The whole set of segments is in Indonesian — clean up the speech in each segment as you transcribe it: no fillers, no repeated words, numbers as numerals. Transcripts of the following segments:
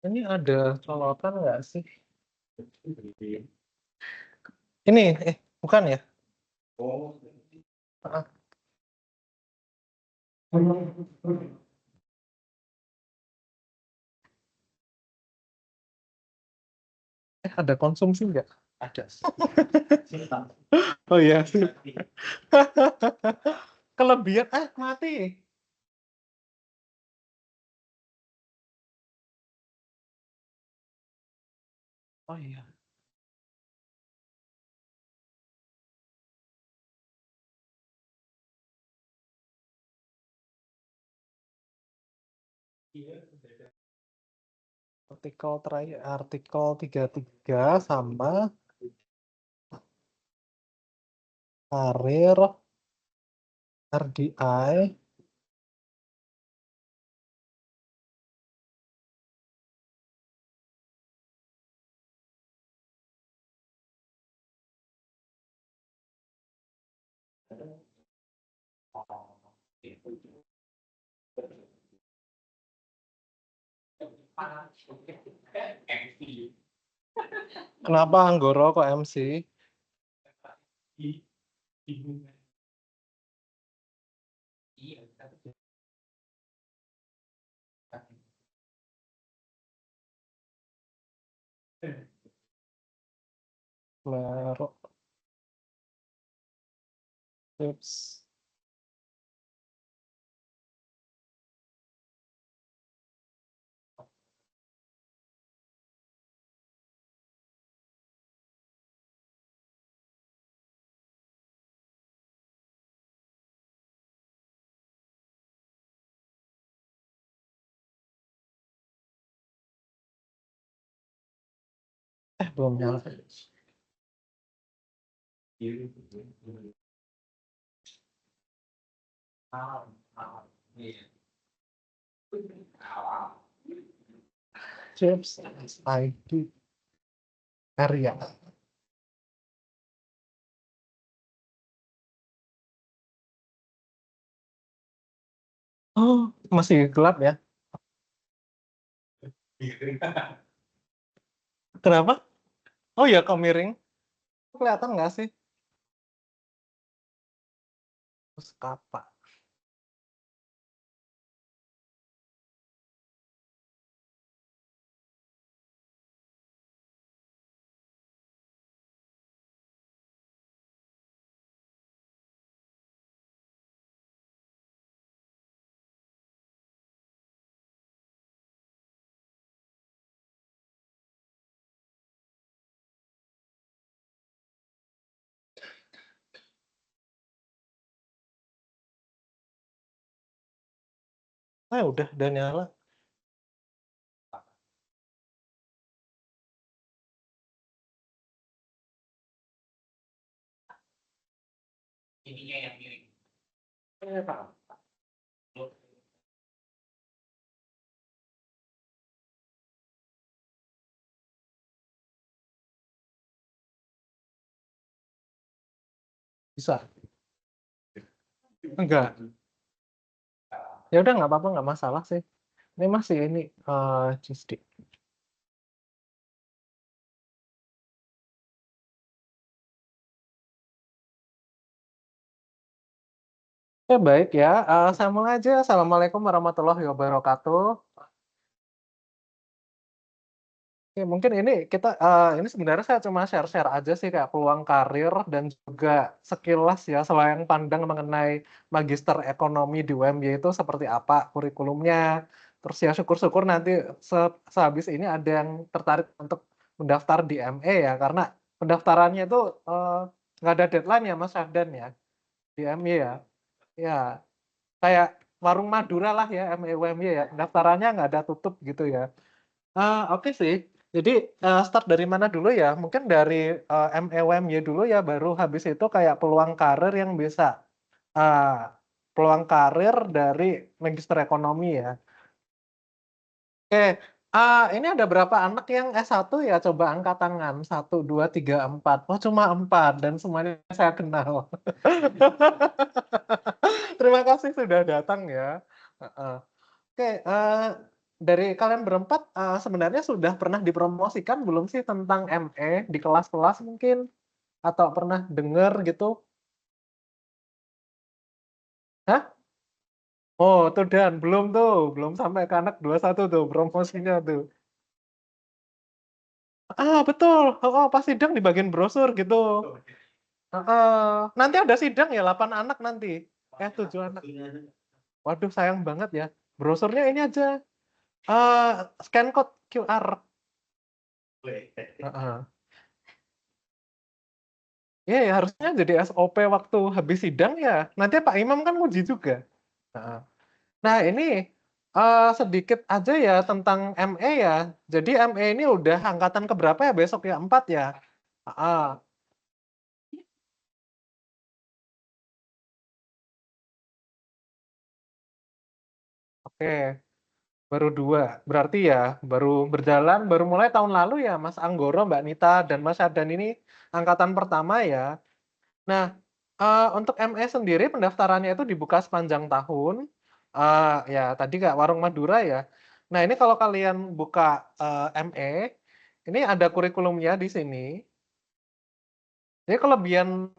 Ini ada sorotan nggak sih? Ini, bukan ya? Ah, ada konsumsi nggak? Ada. Oh iya. Kelebihan, mati. Oh iya. Artikel 33 sama karir RDI. Kenapa Anggoro kok MC? Baru tips. Belum nyala. Chips ID area. Oh, masih gelap ya? Kenapa? Oh ya, kok miring? Kelihatan nggak sih? Terus kapak. Udah nyala. Ininya yang miring. Bisa? Enggak. Ya udah nggak apa-apa, nggak masalah sih. Ini masih ini joystick. Baik ya. Sama aja. Assalamualaikum warahmatullahi wabarakatuh. Ya, mungkin ini kita ini sebenarnya saya cuma share-share aja sih kayak peluang karir dan juga sekilas ya selain pandang mengenai magister ekonomi di UMY itu seperti apa kurikulumnya. Terus ya syukur-syukur nanti sehabis ini ada yang tertarik untuk mendaftar di ME ya karena pendaftarannya itu nggak ada deadline ya Mas Syahdan ya di ME ya. Ya kayak warung Madura lah ya ME UMY ya pendaftarannya nggak ada tutup gitu ya. Oke sih. Jadi start dari mana dulu ya? Mungkin dari MEWMY dulu ya, baru habis itu kayak peluang karir yang bisa uh, peluang karir dari magister ekonomi ya. Oke, ini ada berapa anak yang S1 ya? Coba angkat tangan. 1, 2, 3, 4. Oh, cuma 4 dan semuanya saya kenal. Terima kasih sudah datang ya. Oke, dari kalian berempat sebenarnya sudah pernah dipromosikan belum sih tentang ME di kelas-kelas mungkin? Atau pernah dengar gitu? Hah? Oh, tuh Dan, belum tuh, belum sampai ke anak 21 tuh promosinya tuh. Betul, oh, pas sidang dibagiin brosur gitu. Nanti ada sidang ya 8 anak nanti. 7 anak. Waduh, sayang banget ya. Brosurnya ini aja. eh Scan code QR. Heeh. Ya, ya, harusnya jadi SOP waktu habis sidang ya. Nanti Pak Imam kan nguji juga. Heeh. Nah, ini sedikit aja ya tentang ME ya. Jadi ME ini udah angkatan keberapa ya besok ya? 4 ya? Heeh. Oke, baru 2. Berarti ya baru berjalan, baru mulai tahun lalu ya Mas Anggoro, Mbak Nita, dan Mas Ardan ini angkatan pertama ya. Nah, untuk ME sendiri pendaftarannya itu dibuka sepanjang tahun. Ya tadi Kak, Warung Madura ya. Nah, ini kalau kalian buka ME, ini ada kurikulumnya di sini. Jadi kelebihan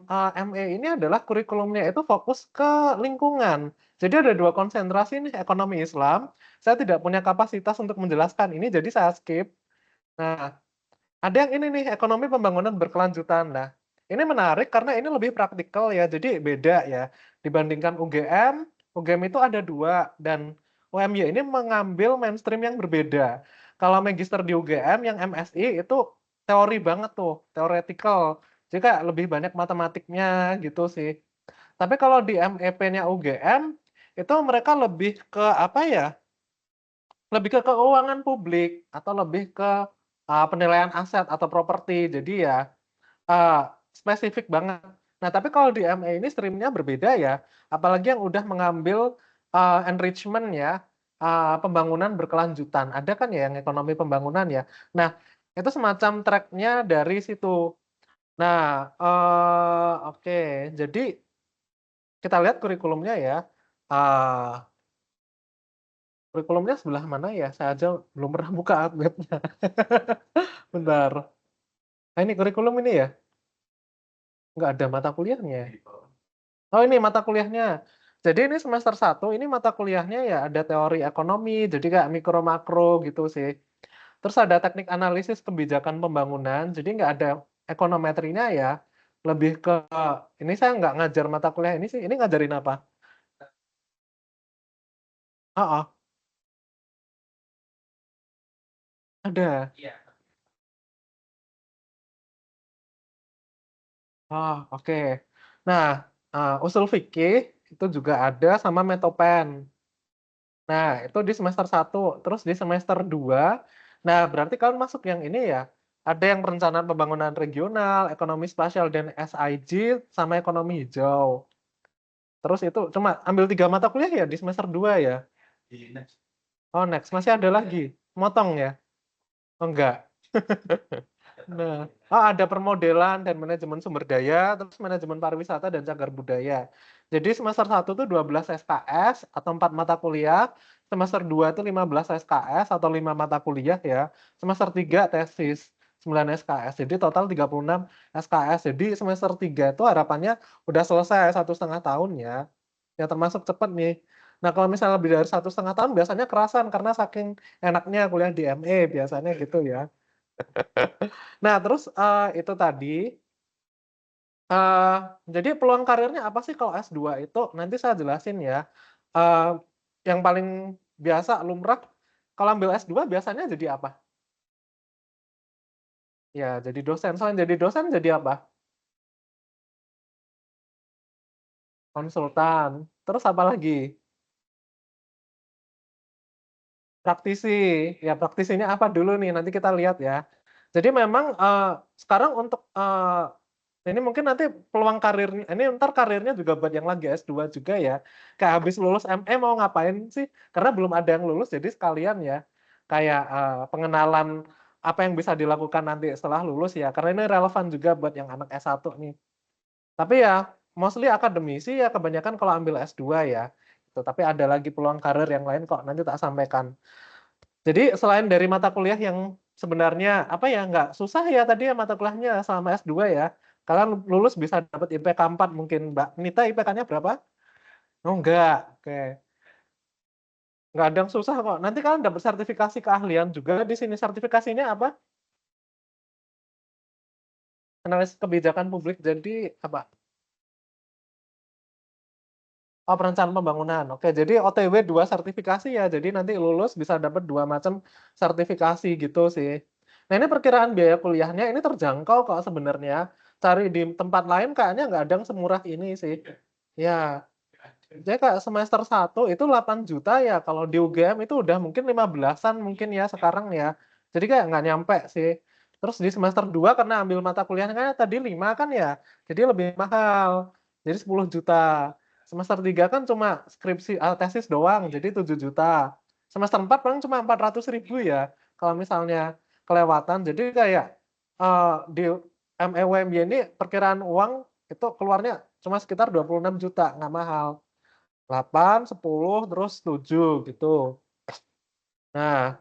ME ini adalah kurikulumnya itu fokus ke lingkungan. Jadi ada 2 konsentrasi nih, ekonomi Islam. Saya tidak punya kapasitas untuk menjelaskan ini, jadi saya skip. Nah, ada yang ini nih, ekonomi pembangunan berkelanjutan. Nah, ini menarik karena ini lebih praktikal ya, jadi beda ya. Dibandingkan UGM, UGM itu ada 2, dan UMY ini mengambil mainstream yang berbeda. Kalau magister di UGM, yang MSI itu teori banget tuh, theoretical. Jadi kayak lebih banyak matematiknya gitu sih. Tapi kalau di MEP-nya UGM, itu mereka lebih ke apa ya? Lebih ke keuangan publik atau lebih ke penilaian aset atau properti. Jadi ya spesifik banget. Nah, tapi kalau di MA ini streamnya berbeda ya, apalagi yang udah mengambil enrichment ya, pembangunan berkelanjutan. Ada kan ya yang ekonomi pembangunan ya. Nah, itu semacam tracknya dari situ. Nah, oke. Jadi kita lihat kurikulumnya ya. Uh, Kurikulumnya sebelah mana ya? Saya aja belum pernah buka webnya. Bentar. Nah, ini kurikulum ini ya? Nggak ada mata kuliahnya. Oh, ini mata kuliahnya. Jadi ini semester 1, ini mata kuliahnya ya ada teori ekonomi, jadi kayak mikro makro gitu sih. Terus ada teknik analisis kebijakan pembangunan, jadi nggak ada ekonometrinya ya. Lebih ke, ini saya nggak ngajar mata kuliah ini sih, ini ngajarin apa? Oh, oh, ada. Oh, oke. Nah, usul fikih itu juga ada sama metopen. Nah, itu di semester 1, terus di semester 2. Nah, berarti kalian masuk yang ini ya. Ada yang perencanaan pembangunan regional, ekonomi spasial dan SIG sama ekonomi hijau. Terus itu cuma ambil 3 mata kuliah ya di semester 2 ya. Oh, next masih ada lagi. Motong ya? Oh, enggak. Nah, ada permodelan dan manajemen sumber daya, terus manajemen pariwisata dan cagar budaya. Jadi semester 1 tuh 12 SKS atau 4 mata kuliah, semester 2 itu 15 SKS atau 5 mata kuliah ya. Semester 3 tesis 9 SKS. Jadi total 36 SKS. Jadi semester 3 itu harapannya udah selesai 1,5 tahun ya. Ya termasuk cepet nih. Nah, kalau misalnya lebih dari 1,5 tahun biasanya kerasan karena saking enaknya kuliah di ME biasanya gitu ya. Nah, terus itu tadi, eee, jadi peluang karirnya apa sih kalau S2 itu? Nanti saya jelasin ya. Eee, yang paling biasa lumrah kalau ambil S2 biasanya jadi apa? Ya, jadi dosen. Selain jadi dosen jadi apa? Konsultan. Terus apa lagi? Praktisi. Ya, praktisinya apa dulu nih? Nanti kita lihat ya. Jadi memang sekarang untuk ini mungkin nanti peluang karirnya, ini ntar karirnya juga buat yang lagi S2 juga ya. Kayak habis lulus ME mau ngapain sih? Karena belum ada yang lulus, jadi sekalian ya. Kayak pengenalan apa yang bisa dilakukan nanti setelah lulus ya. Karena ini relevan juga buat yang anak S1 nih. Tapi ya mostly akademisi ya kebanyakan kalau ambil S2 ya. Gitu. Tapi ada lagi peluang karir yang lain kok nanti tak sampaikan. Jadi selain dari mata kuliah yang sebenarnya apa ya, nggak susah ya tadi ya mata kuliahnya selama S2 ya. Kalian lulus bisa dapat IPK 4 mungkin, Mbak Nita IPK-nya berapa? Oh enggak, oke. Nggak ada yang susah kok. Nanti kalian dapat sertifikasi keahlian juga di sini. Sertifikasinya apa? Analis kebijakan publik. Jadi apa? Oh, perencanaan pembangunan. Oke, jadi OTW 2 sertifikasi ya. Jadi nanti lulus bisa dapat 2 macam sertifikasi gitu sih. Nah, ini perkiraan biaya kuliahnya ini terjangkau kok sebenarnya. Cari di tempat lain kayaknya nggak ada yang semurah ini sih. Ya, jadi kayak semester 1 itu 8 juta ya. Kalau di UGM itu udah mungkin 15-an mungkin ya sekarang ya. Jadi kayak nggak nyampe sih. Terus di semester 2 karena ambil mata kuliahnya kan tadi 5 kan ya. Jadi lebih mahal. Jadi 10 juta. Semester 3 kan cuma skripsi tesis doang, jadi 7 juta. Semester 4 paling cuma 400.000 ya, kalau misalnya kelewatan. Jadi kayak di MEWMY ini perkiraan uang itu keluarnya cuma sekitar 26 juta, nggak mahal. 8, 10, terus 7 gitu. Nah,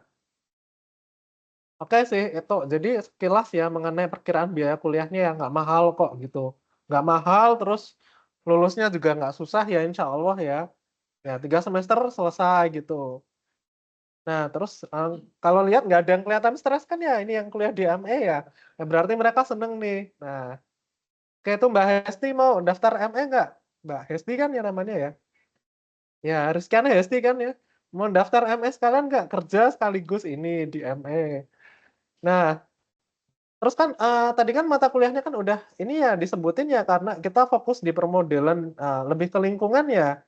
oke sih itu. Jadi sekilas ya mengenai perkiraan biaya kuliahnya ya nggak mahal kok gitu. Nggak mahal, terus lulusnya juga nggak susah ya insya Allah ya. Ya 3 semester selesai gitu. Nah terus, kalau lihat nggak ada yang kelihatan stres kan ya ini yang kuliah di ME ya. Ya berarti mereka seneng nih. Nah, kayak itu Mbak Hesti mau daftar ME nggak? Mbak Hesti kan ya namanya ya? Ya Rizkyana Hesti kan ya? Mau daftar ME sekalian nggak? Kerja sekaligus ini di ME. Nah, terus kan, tadi kan mata kuliahnya kan udah ini ya disebutin ya karena kita fokus di permodelan, lebih ke lingkungan ya.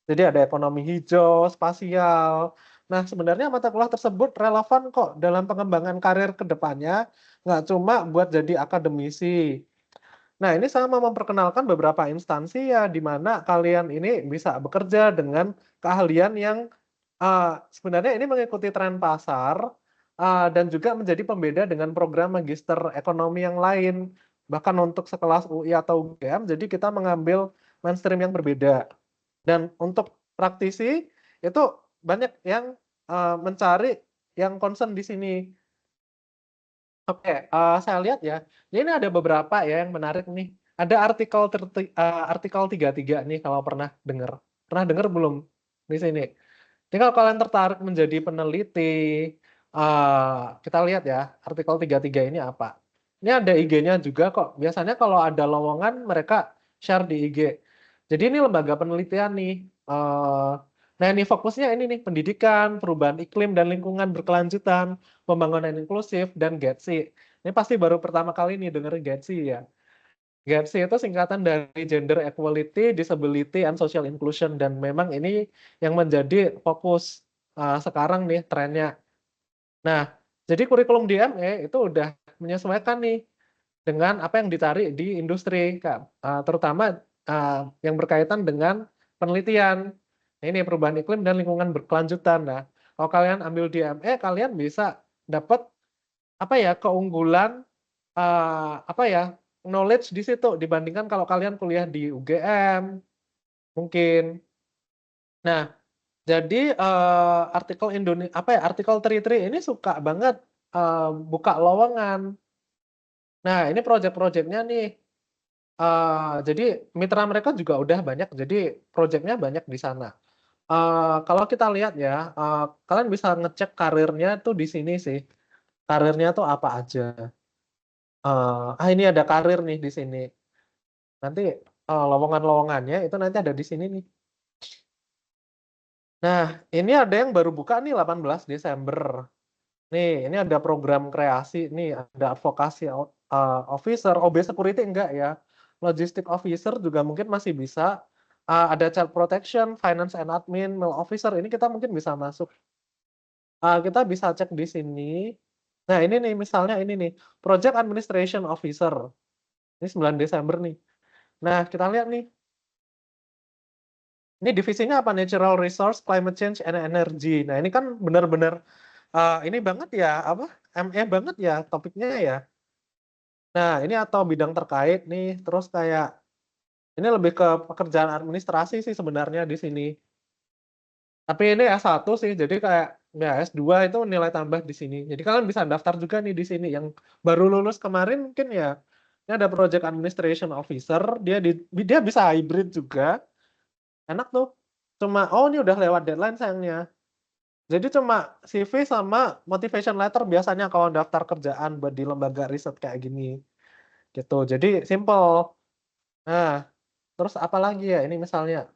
Jadi ada ekonomi hijau, spasial. Nah, sebenarnya mata kuliah tersebut relevan kok dalam pengembangan karir ke depannya, nggak cuma buat jadi akademisi. Nah, ini sama memperkenalkan beberapa instansi ya, di mana kalian ini bisa bekerja dengan keahlian yang, sebenarnya ini mengikuti tren pasar, dan juga menjadi pembeda dengan program magister ekonomi yang lain. Bahkan untuk sekelas UI atau UGM, jadi kita mengambil mainstream yang berbeda. Dan untuk praktisi, itu banyak yang, mencari yang concern di sini. Oke, saya lihat ya, ini ada beberapa ya yang menarik nih. Ada artikel 33 nih kalau pernah dengar. Pernah dengar belum di sini? Jadi kalau kalian tertarik menjadi peneliti, kita lihat ya, artikel 33 ini apa. Ini ada IG-nya juga kok. Biasanya kalau ada lowongan mereka share di IG. Jadi ini lembaga penelitian nih. Nah ini fokusnya ini nih, pendidikan, perubahan iklim dan lingkungan berkelanjutan, pembangunan inklusif, dan GETSI. Ini pasti baru pertama kali nih dengerin GETSI ya. GETSI itu singkatan dari Gender Equality, Disability, and Social Inclusion, dan memang ini yang menjadi fokus sekarang nih trennya. Nah, jadi kurikulum di ME itu udah menyesuaikan nih dengan apa yang dicari di industri, Kak. Terutama yang berkaitan dengan penelitian. Nah, ini perubahan iklim dan lingkungan berkelanjutan. Nah, kalau kalian ambil di ME, kalian bisa dapat apa ya keunggulan apa ya knowledge di situ dibandingkan kalau kalian kuliah di UGM mungkin. Nah, jadi artikel Tri ini suka banget buka lowongan. Nah, ini project-projectnya nih. Jadi mitra mereka juga udah banyak, jadi projeknya banyak di sana. Kalau kita lihat ya, kalian bisa ngecek karirnya tuh di sini sih. Karirnya tuh apa aja. Ini ada karir nih di sini. Nanti lowongan-lowongannya itu nanti ada di sini nih. Nah, ini ada yang baru buka nih 18 Desember. Nih, ini ada program kreasi nih, ada advokasi officer, OB security enggak ya. Logistic officer juga mungkin masih bisa. Ada child protection, finance and admin, mail officer, ini kita mungkin bisa masuk. Kita bisa cek di sini. Nah, ini nih misalnya ini nih, project administration officer. Ini 9 Desember nih. Nah, kita lihat nih. Ini divisinya apa? Natural Resource, Climate Change, and Energy. Nah, ini kan benar-benar ini banget ya, apa? ME banget ya topiknya ya. Nah, ini atau bidang terkait nih, terus kayak ini lebih ke pekerjaan administrasi sih sebenarnya di sini. Tapi ini S1 sih, jadi kayak Ya, S2 itu nilai tambah di sini. Jadi kalian bisa daftar juga nih di sini yang baru lulus kemarin mungkin ya. Ini ada Project Administration Officer, dia bisa hybrid juga. Enak tuh. Cuma oh ini udah lewat deadline sayangnya. Jadi cuma CV sama motivation letter biasanya kalau daftar kerjaan buat di lembaga riset kayak gini. Gitu. Jadi simple. Nah, terus apa lagi ya? Ini misalnya,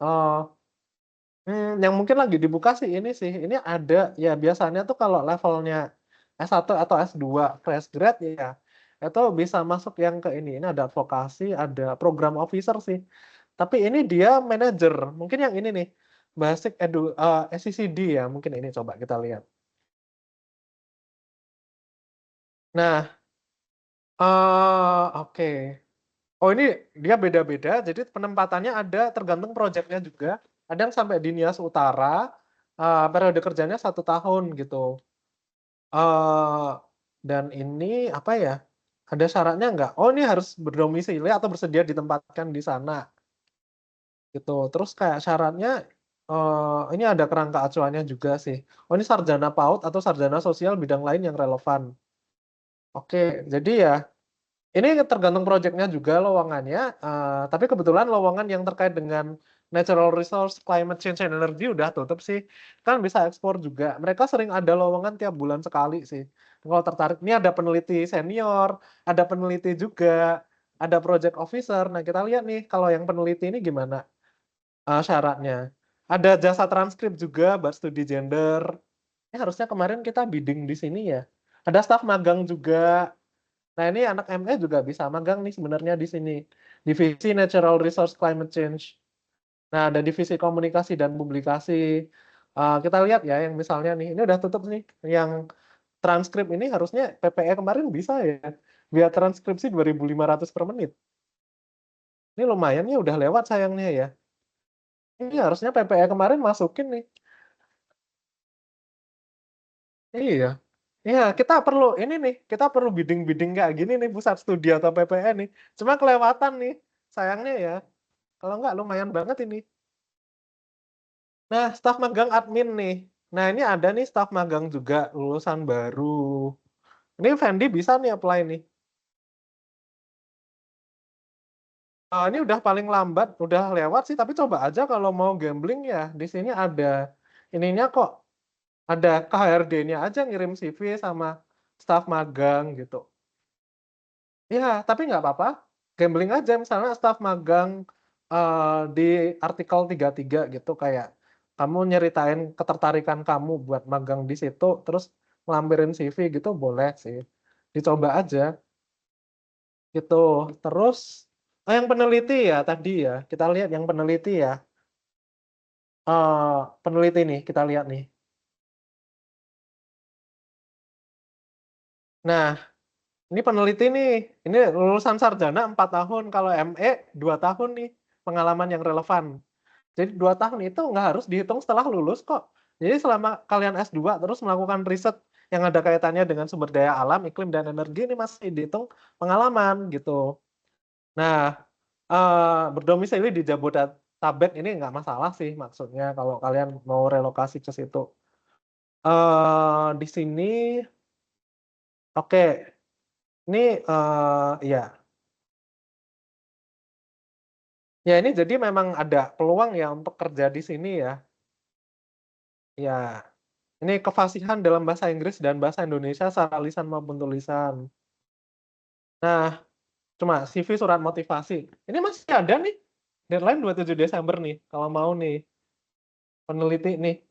yang mungkin lagi dibuka sih ini sih, ini ada ya biasanya tuh kalau levelnya S1 atau S2 fresh grad ya, itu bisa masuk yang ke ini ada advokasi, ada program officer sih. Tapi ini dia manajer, mungkin yang ini nih, SCCD ya, mungkin ini coba kita lihat. Nah, oke. Oh ini dia beda-beda, jadi penempatannya ada tergantung proyeknya juga. Ada yang sampai di Nias Utara, periode kerjanya 1 tahun gitu. eh dan ini apa ya? Ada syaratnya nggak? Oh ini harus berdomisili atau bersedia ditempatkan di sana gitu. Terus kayak syaratnya ini ada kerangka acuannya juga sih. Oh ini sarjana PAUD atau sarjana sosial bidang lain yang relevan. Oke, jadi ya ini tergantung proyeknya juga lowongannya, tapi kebetulan lowongan yang terkait dengan natural resource, climate change, and energy udah tutup sih. Kan bisa ekspor juga. Mereka sering ada lowongan tiap bulan sekali sih. Kalau tertarik, ini ada peneliti senior, ada peneliti juga, ada project officer. Nah kita lihat nih kalau yang peneliti ini gimana syaratnya. Ada jasa transkrip juga buat studi gender. Ini harusnya kemarin kita bidding di sini ya. Ada staf magang juga. Nah, ini anak ME juga bisa magang nih sebenarnya di sini. Divisi Natural Resource Climate Change. Nah, ada divisi komunikasi dan publikasi. Kita lihat ya yang misalnya nih, ini udah tutup nih. Yang transkrip ini harusnya PPE kemarin bisa ya. Biar transkripsi 2.500 per menit. Ini lumayan ya udah lewat sayangnya ya. Ini harusnya PPE kemarin masukin nih. Iya. Iya, kita perlu ini nih, kita perlu bidding-bidding kayak gini nih pusat studi atau PPE nih. Cuma kelewatan nih. Sayangnya ya. Kalau enggak lumayan banget ini. Nah, staf magang admin nih. Nah, ini ada nih staf magang juga lulusan baru. Ini Fendi bisa nih apply nih. Ini udah paling lambat, udah lewat sih, tapi coba aja kalau mau gambling ya. Di sini ada ininya kok, ada KHRD-nya aja ngirim CV sama staf magang gitu. Iya, tapi nggak apa-apa. Gambling aja misalnya staf magang di artikel 33 gitu kayak kamu nyeritain ketertarikan kamu buat magang di situ terus ngelampirin CV gitu boleh sih. Dicoba aja gitu. Terus yang peneliti ya tadi ya, kita lihat yang peneliti ya. Peneliti nih kita lihat nih. Nah, ini peneliti nih. Ini lulusan sarjana 4 tahun, kalau ME 2 tahun nih pengalaman yang relevan. Jadi 2 tahun itu nggak harus dihitung setelah lulus kok. Jadi selama kalian S2 terus melakukan riset yang ada kaitannya dengan sumber daya alam, iklim, dan energi ini masih dihitung pengalaman gitu. Nah, berdomisili di Jabodetabek ini nggak masalah sih maksudnya kalau kalian mau relokasi ke situ. Di sini oke, ini ya. Ya ini jadi memang ada peluang ya untuk kerja di sini ya. Ya. Ini kefasihan dalam bahasa Inggris dan bahasa Indonesia secara lisan maupun tulisan. Nah, cuma CV surat motivasi. Ini masih ada nih. Deadline 27 Desember nih, kalau mau nih. Peneliti nih.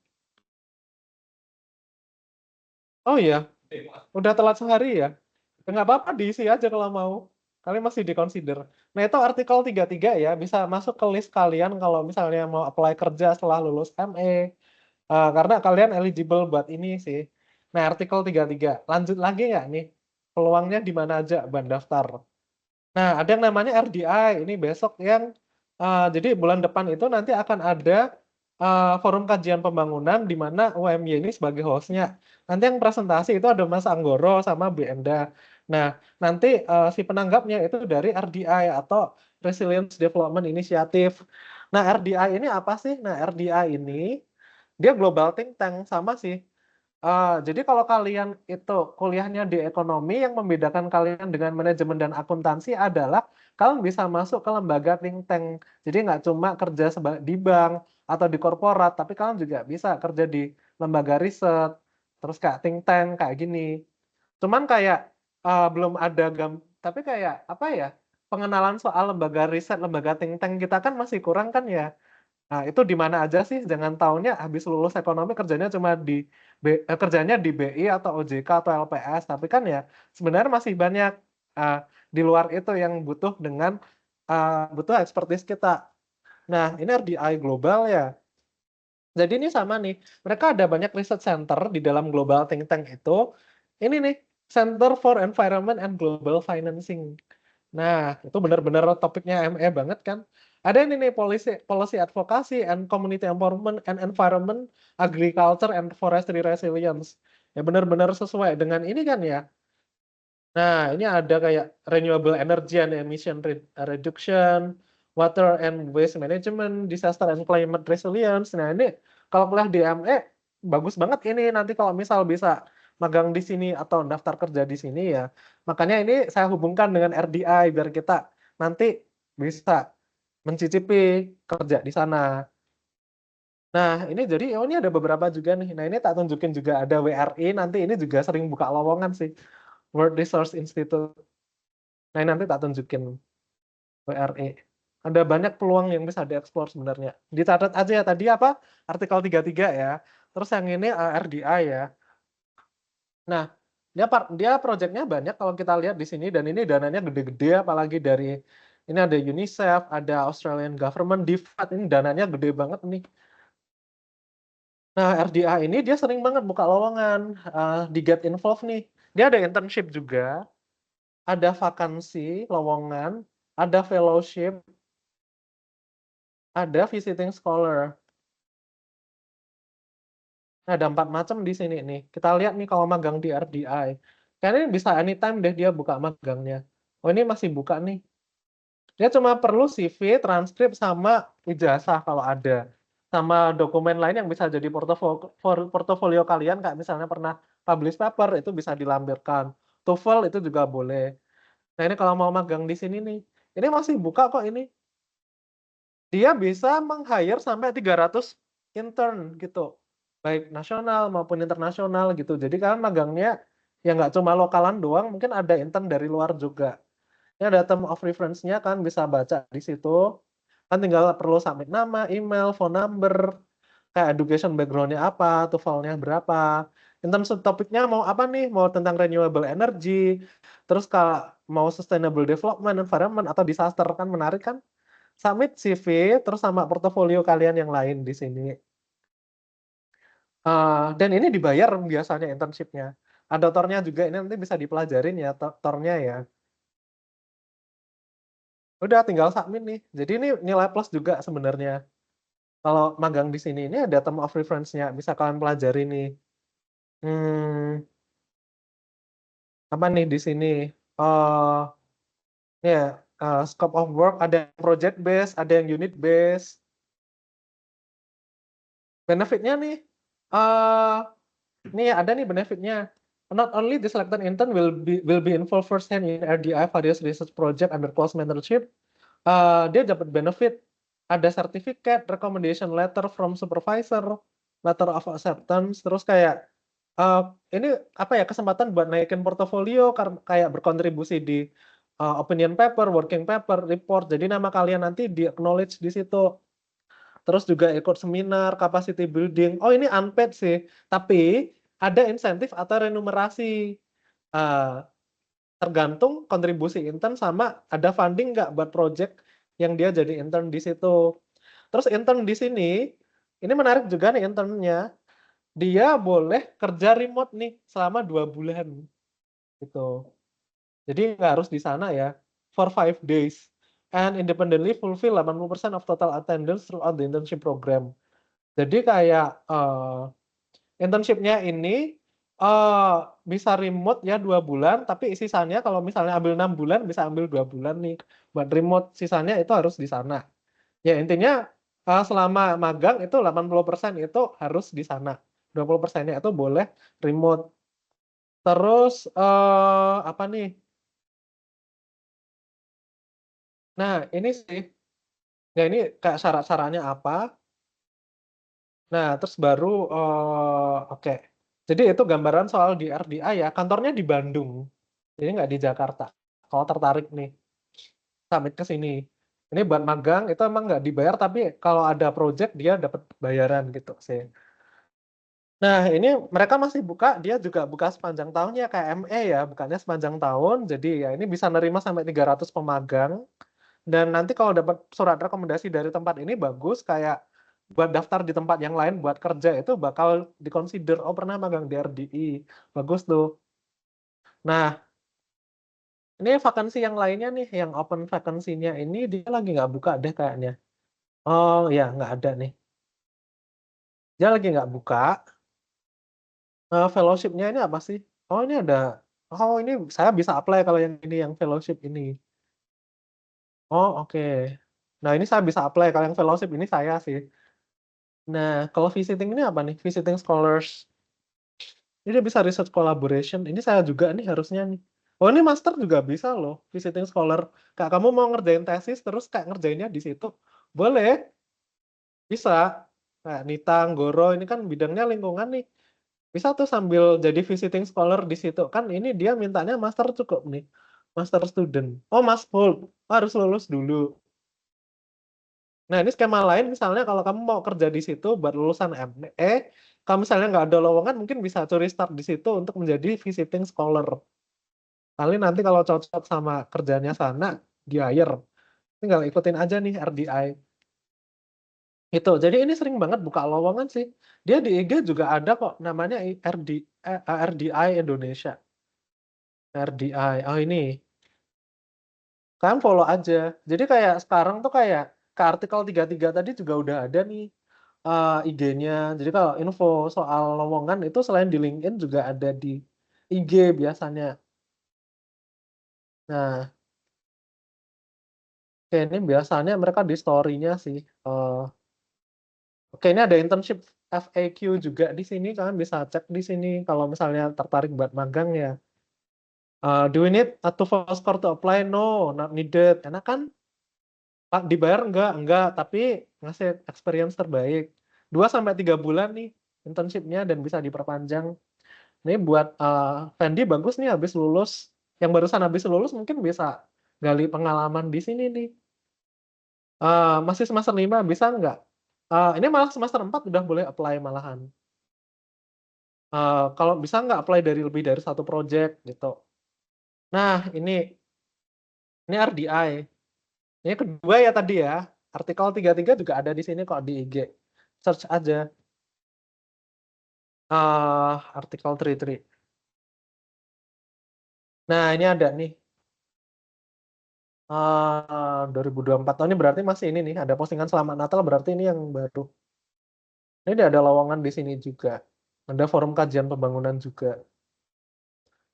Oh iya, udah telat sehari ya? Nggak apa-apa, diisi aja kalau mau. Kalian masih dikonsider. Nah, itu artikel 33 ya, bisa masuk ke list kalian kalau misalnya mau apply kerja setelah lulus ME. Karena kalian eligible buat ini sih. Nah, artikel 33. Lanjut lagi nggak nih? Peluangnya di mana aja buat daftar? Nah, ada yang namanya RDI, ini besok yang jadi bulan depan itu nanti akan ada forum kajian pembangunan di mana UMY ini sebagai hostnya. Nanti yang presentasi itu ada Mas Anggoro sama Bu Enda. Nah, nanti si penanggapnya itu dari RDI atau Resilience Development Initiative. Nah, RDI ini apa sih? Nah, RDI ini dia global think tank sama sih. Jadi kalau kalian itu kuliahnya di ekonomi, yang membedakan kalian dengan manajemen dan akuntansi adalah kalian bisa masuk ke lembaga think tank. Jadi nggak cuma kerja di bank atau di korporat, tapi kalian juga bisa kerja di lembaga riset, terus kayak think tank kayak gini. Cuman kayak belum ada tapi kayak apa ya, pengenalan soal lembaga riset, lembaga think tank kita kan masih kurang kan ya. Nah, itu di mana aja sih? Jangan taunya habis lulus ekonomi kerjanya cuma kerjanya di BI atau OJK atau LPS, tapi kan ya sebenarnya masih banyak uh, di luar itu yang butuh expertise kita. Nah, ini RDI global ya. Jadi ini sama nih, mereka ada banyak research center di dalam global think tank itu. Ini nih, Center for Environment and Global Financing. Nah, itu benar-benar topiknya ME banget kan. Ada ini nih, policy policy advocacy and community empowerment and environment, agriculture and forestry resilience. Ya benar-benar sesuai dengan ini kan ya. Nah, ini ada kayak renewable energy and emission reduction, water and waste management, disaster and climate resilience. Nah, ini kalau kuliah di ME bagus banget ini, nanti kalau misal bisa magang di sini atau daftar kerja di sini ya. Makanya ini saya hubungkan dengan RDI biar kita nanti bisa mencicipi kerja di sana. Nah, ini jadi ini ada beberapa juga nih. Nah, ini tak tunjukin juga ada WRI, nanti ini juga sering buka lowongan sih. World Resource Institute. Nah, ini nanti tak tunjukin WRI. Ada banyak peluang yang bisa dieksplor sebenarnya. Dicatat aja ya tadi apa? Artikel 33 ya. Terus yang ini RDI ya. Nah, dia proyeknya banyak kalau kita lihat di sini, dan ini dananya gede-gede, apalagi dari ini ada UNICEF, ada Australian Government, DFAT, ini dananya gede banget nih. Nah, RDA ini dia sering banget buka lowongan di Get Involved nih. Dia ada internship juga, ada vakansi, lowongan, ada fellowship, ada visiting scholar. Nah, ada 4 macam di sini nih. Kita lihat nih kalau magang di RDI. Karena ini bisa anytime deh dia buka magangnya. Oh, ini masih buka nih. Dia cuma perlu CV, transkrip, sama ijazah kalau ada. Sama dokumen lain yang bisa jadi portofolio kalian, kayak misalnya pernah publish paper, itu bisa dilampirkan. TOEFL itu juga boleh. Nah, ini kalau mau magang di sini nih. Ini masih buka kok ini. Dia bisa meng-hire sampai 300 intern gitu. Baik nasional maupun internasional gitu. Jadi kan magangnya ya nggak cuma lokalan doang, mungkin ada intern dari luar juga. Ini ada term of reference-nya kan, bisa baca di situ. Kan tinggal perlu submit nama, email, phone number, kayak education background-nya apa, TOEFL-nya berapa. Internship topiknya mau apa nih? Mau tentang renewable energy, terus kalau mau sustainable development, environment, atau disaster, kan menarik kan? Submit CV, terus sama portofolio kalian yang lain di sini. Dan ini dibayar biasanya internship-nya. Ada tornya juga, ini nanti bisa dipelajarin ya, tornya ya. Udah tinggal submit nih. Jadi ini nilai plus juga sebenarnya. Kalau magang di sini, ini ada term of reference-nya, bisa kalian pelajari nih. Hmm, apa nih di sini? Oh, ya, scope of work, ada yang project based, ada yang unit based. Benefitnya nih, nih ada nih benefitnya. Not only the selected intern will be involved firsthand in RDI various research project under close mentorship, dia dapat benefit, ada sertifikat, recommendation letter from supervisor, letter of acceptance, terus kayak ini apa ya, kesempatan buat naikin portofolio, kayak berkontribusi di opinion paper, working paper, report. Jadi nama kalian nanti di acknowledge di situ. Terus juga ikut seminar, capacity building. Oh, ini unpaid sih, tapi ada insentif atau remunerasi. Uh, Tergantung kontribusi intern sama ada funding nggak buat project yang dia jadi intern di situ. Terus intern di sini, ini menarik juga nih internnya, dia boleh kerja remote nih selama 2 bulan gitu. Jadi nggak harus di sana ya, for 5 days. And independently fulfill 80% of total attendance throughout the internship program. Jadi kayak internship-nya ini bisa remote ya 2 bulan, tapi sisanya kalau misalnya ambil 6 bulan, bisa ambil 2 bulan nih buat remote, sisanya itu harus di sana. Ya intinya selama magang itu 80% itu harus di sana. 20%-nya itu boleh remote. Terus, apa nih, nah ini sih, ya ini kayak syarat-syaratnya apa, nah terus baru, oke. Jadi itu gambaran soal di RDI ya, kantornya di Bandung, jadi nggak di Jakarta. Kalau tertarik nih, summit ke sini. Ini buat magang itu emang nggak dibayar, tapi kalau ada project dia dapat bayaran gitu sih. Nah, ini mereka masih buka, dia juga buka sepanjang tahunnya kayak ME ya, bukannya sepanjang tahun. Jadi ya ini bisa nerima sampai 300 pemagang. Dan nanti kalau dapat surat rekomendasi dari tempat ini bagus, kayak buat daftar di tempat yang lain buat kerja itu bakal dikonsider, oh pernah magang di RDI. Bagus tuh. Nah, ini vakansi yang lainnya nih, yang open vakansinya ini dia lagi nggak buka deh kayaknya. Oh ya, nggak ada nih. Dia lagi nggak buka. Fellowship-nya ini apa sih? Oh ini ada, oh ini saya bisa apply kalau yang ini, yang fellowship ini. Oh oke. Nah ini saya bisa apply, kalau yang fellowship ini saya sih. Nah kalau visiting ini apa nih? Visiting scholars. Ini dia bisa research collaboration, ini saya juga nih harusnya nih. Oh ini master juga bisa loh, visiting scholar. Kak kamu mau ngerjain tesis terus kayak ngerjainnya di situ, boleh, bisa. Nah Nita Anggoro ini kan bidangnya lingkungan nih. Bisa tuh sambil jadi visiting scholar di situ. Kan ini dia mintanya master cukup nih. Master student. Oh, Mas Hold. Harus lulus dulu. Nah, ini skema lain misalnya kalau kamu mau kerja di situ buat lulusan ME, kalau misalnya nggak ada lowongan mungkin bisa curi start di situ untuk menjadi visiting scholar. Kali nanti kalau cocok sama kerjanya sana, di hire. Tinggal ikutin aja nih RDI. Itu. Jadi ini sering banget buka lowongan sih. Dia di IG juga ada kok namanya RDI Indonesia. RDI. Oh ini. Kalian follow aja. Jadi kayak sekarang tuh kayak ke artikel 33 tadi juga udah ada nih IG-nya. Jadi kalau info soal lowongan itu selain di LinkedIn juga ada di IG biasanya. Nah, kayak ini biasanya mereka di story-nya sih. Oke, ini ada internship FAQ juga di sini. Kalian bisa cek di sini kalau misalnya tertarik buat magang ya. Do we need a TOEFL score to apply? No, not needed. Enak kan? Pak, dibayar enggak, tapi ngasih experience terbaik. 2 sampai 3 bulan nih internship-nya dan bisa diperpanjang. Ini buat Fendi bagus nih habis lulus. Yang barusan habis lulus mungkin bisa gali pengalaman di sini nih. Masih semester 5 bisa nggak? Ini malah semester 4 udah boleh apply malahan. Kalau bisa nggak apply dari lebih dari satu project gitu. Nah, ini RDI. Ini kedua ya tadi ya. Artikel 33 juga ada di sini kok di IG. Search aja. Artikel 33. Nah, ini ada nih. 2024. Oh, ini berarti masih ini nih. Ada postingan Selamat Natal, berarti ini yang baru. Ini ada lowongan di sini juga. Ada forum kajian pembangunan juga.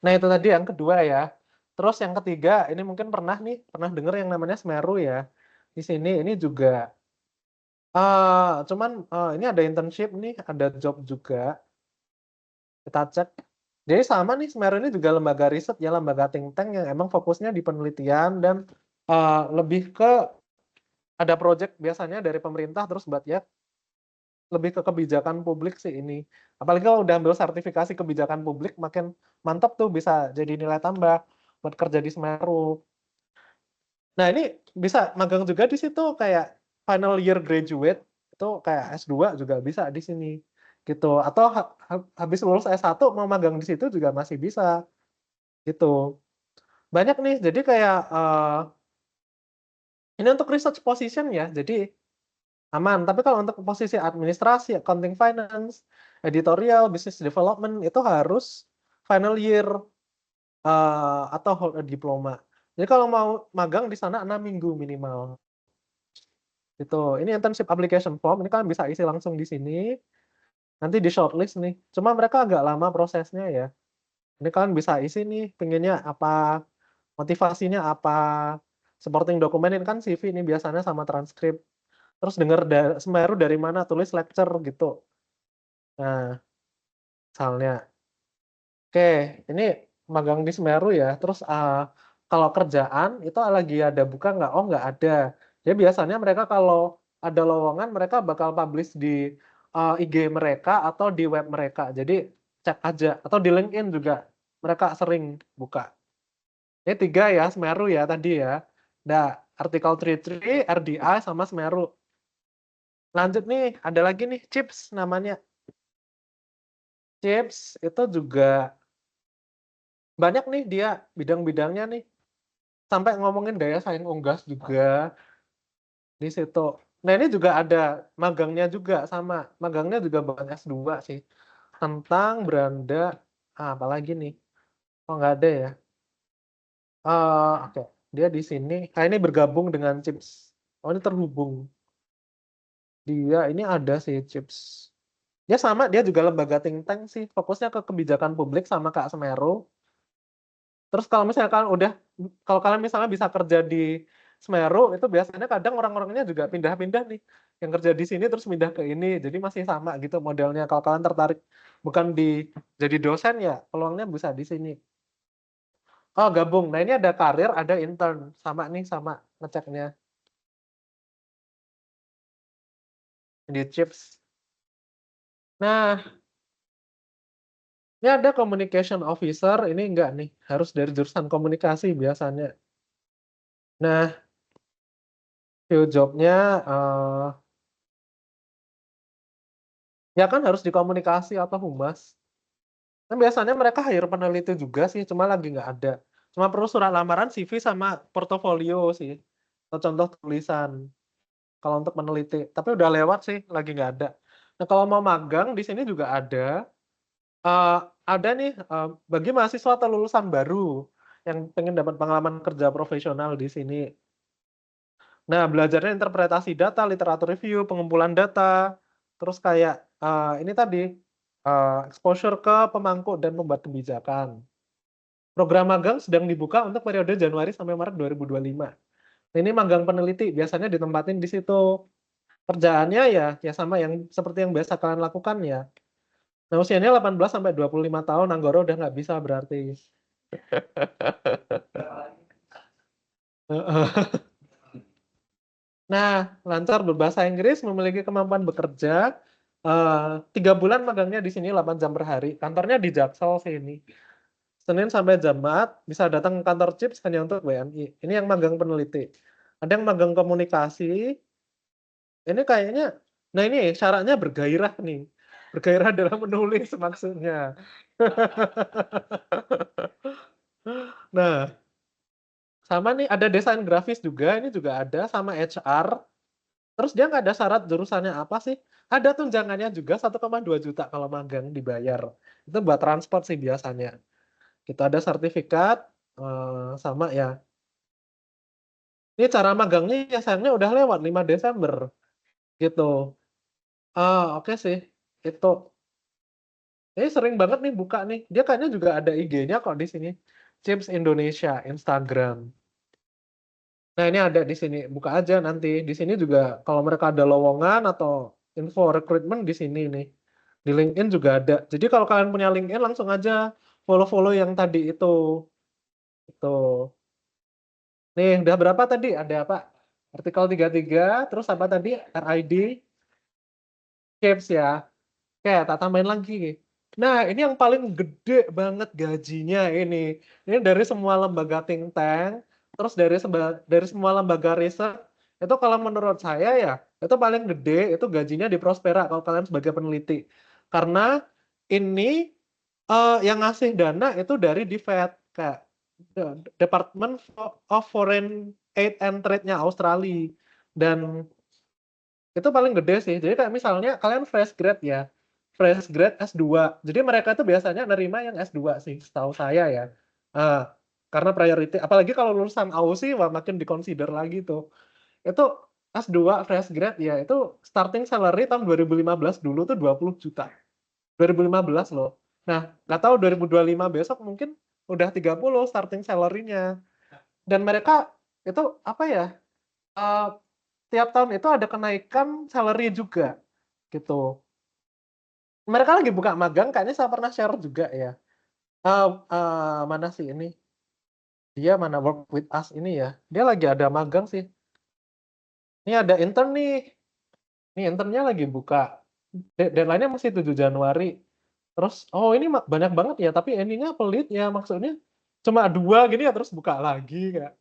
Nah, itu tadi yang kedua ya. Terus yang ketiga, ini mungkin pernah dengar yang namanya Semeru ya. Di sini ini juga cuman ini ada internship nih, ada job juga. Kita cek. Jadi sama nih, Semeru ini juga lembaga riset ya, lembaga think tank yang emang fokusnya di penelitian dan lebih ke ada project biasanya dari pemerintah terus buat ya lebih ke kebijakan publik sih ini. Apalagi kalau udah ambil sertifikasi kebijakan publik makin mantap tuh bisa jadi nilai tambah buat kerja di Semeru. Nah, ini bisa magang juga di situ kayak final year graduate itu kayak S2 juga bisa di sini gitu. Atau habis lulus S1 mau magang di situ juga masih bisa gitu. Banyak nih. Jadi kayak ini untuk research position ya. Jadi aman. Tapi kalau untuk posisi administrasi, accounting finance, editorial, business development itu harus final year atau hold a diploma. Jadi kalau mau magang di sana 6 minggu minimal. Itu. Ini internship application form. Ini kan bisa isi langsung di sini. Nanti di shortlist nih. Cuma mereka agak lama prosesnya ya. Ini kalian bisa isi nih, pengennya apa, motivasinya apa, supporting dokumen ini kan CV ini biasanya sama transkrip. Terus denger Semeru dari mana, tulis lecture gitu. Nah, misalnya. Oke, ini magang di Semeru ya, terus, kalau kerjaan itu lagi ada buka nggak? Oh, nggak ada. Jadi biasanya mereka kalau ada lowongan mereka bakal publish di, IG mereka atau di web mereka. Jadi cek aja atau di LinkedIn juga mereka sering buka. Ini 3 ya, Semeru ya tadi ya. Nah, Artikel 33, RDI, sama Semeru. Lanjut nih, ada lagi nih, CHIPS namanya. CHIPS itu juga banyak nih dia bidang-bidangnya nih. Sampai ngomongin daya saing unggas juga di situ. Nah, ini juga ada magangnya juga sama, magangnya juga bukan S2 sih, tentang beranda apalagi nih, oh nggak ada ya, oke, dia di sini, ini bergabung dengan CHIPS. Oh, ini terhubung. Dia ini ada sih CHIPS. Ya sama, dia juga lembaga think tank sih, fokusnya ke kebijakan publik sama Kak Semeru. Terus kalau misalkan kalau kalian misalnya bisa kerja di Semeru, itu biasanya kadang orang-orangnya juga pindah-pindah nih, yang kerja di sini terus pindah ke ini, jadi masih sama gitu modelnya. Kalau kalian tertarik bukan jadi dosen ya, peluangnya bisa di sini. Oh, gabung. Nah, ini ada karir, ada intern, sama nih, sama ngeceknya di CHIPS. Nah, ini ada communication officer, ini enggak nih, harus dari jurusan komunikasi biasanya. Nah, field job-nya, ya kan harus di komunikasi atau humas. Kan biasanya mereka hire peneliti juga sih, cuma lagi nggak ada. Cuma perlu surat lamaran, CV, sama portofolio sih, atau contoh tulisan kalau untuk meneliti. Tapi udah lewat sih, lagi nggak ada. Nah, kalau mau magang di sini juga ada nih, bagi mahasiswa atau lulusan baru yang pengen dapat pengalaman kerja profesional di sini. Nah, belajarnya interpretasi data, literatur review, pengumpulan data, terus kayak, ini tadi, exposure ke pemangku dan pembuat kebijakan. Program magang sedang dibuka untuk periode Januari sampai Maret 2025. Ini magang peneliti, biasanya ditempatin di situ. Kerjaannya ya sama yang seperti yang biasa kalian lakukan ya. Nah, usianya 18 sampai 25 tahun, Anggoro udah nggak bisa berarti. Heeh. Nah, lancar berbahasa Inggris, memiliki kemampuan bekerja, 3 bulan magangnya di sini 8 jam per hari. Kantornya di Jaksel sih ini. Senin sampai Jumat, bisa datang ke kantor CHIPS hanya untuk WNI. Ini yang magang peneliti. Ada yang magang komunikasi, ini kayaknya, nah ini syaratnya bergairah nih. Bergairah dalam menulis maksudnya. Nah, sama nih ada desain grafis juga, ini juga ada, sama HR. Terus dia nggak ada syarat jurusannya apa sih? Ada tunjangannya juga 1,2 juta kalau magang dibayar. Itu buat transport sih biasanya. Kita ada sertifikat, sama ya. Ini cara magangnya ya sayangnya udah lewat 5 Desember gitu. Oke sih. Itu. Ini sering banget nih buka nih. Dia kayaknya juga ada IG-nya kok di sini. Chips Indonesia, Instagram. Nah, ini ada di sini. Buka aja nanti. Di sini juga kalau mereka ada lowongan atau info rekrutmen di sini nih. Di LinkedIn juga ada. Jadi kalau kalian punya LinkedIn langsung aja follow-follow yang tadi itu. Itu. Nih, udah berapa tadi? Ada apa? Artikel 33, terus apa tadi? RID, CHIPS ya. Oke, tak tambahin lagi. Nah, ini yang paling gede banget gajinya ini. Ini dari semua lembaga think tank, terus dari semua lembaga riset, itu kalau menurut saya ya, itu paling gede, itu gajinya di Prospera kalau kalian sebagai peneliti. Karena ini yang ngasih dana itu dari DFAT, kayak Department of Foreign Aid and Trade-nya Australia. Dan itu paling gede sih. Jadi kayak misalnya kalian fresh grad ya, fresh grad S2. Jadi mereka tuh biasanya nerima yang S2 sih, setahu saya ya. Ah, karena priority, apalagi kalau lulusan AUSI, wah makin dikonsider lagi tuh. Itu S2 fresh grad ya, itu starting salary tahun 2015 dulu tuh 20 juta. 2015 loh. Nah, nggak tahu 2025 besok mungkin udah 30 starting salary-nya. Dan mereka itu apa ya? eh, Tiap tahun itu ada kenaikan salary juga gitu. mereka lagi buka magang, kayaknya saya pernah share juga ya. Mana sih ini, dia mana Work With Us ini ya, dia lagi ada magang sih. Ini ada intern nih, ini internnya lagi buka, deadline-nya masih 7 Januari. Terus, oh ini banyak banget ya, tapi ending-nya pelit ya, maksudnya cuma 2 gini ya, terus buka lagi Kak.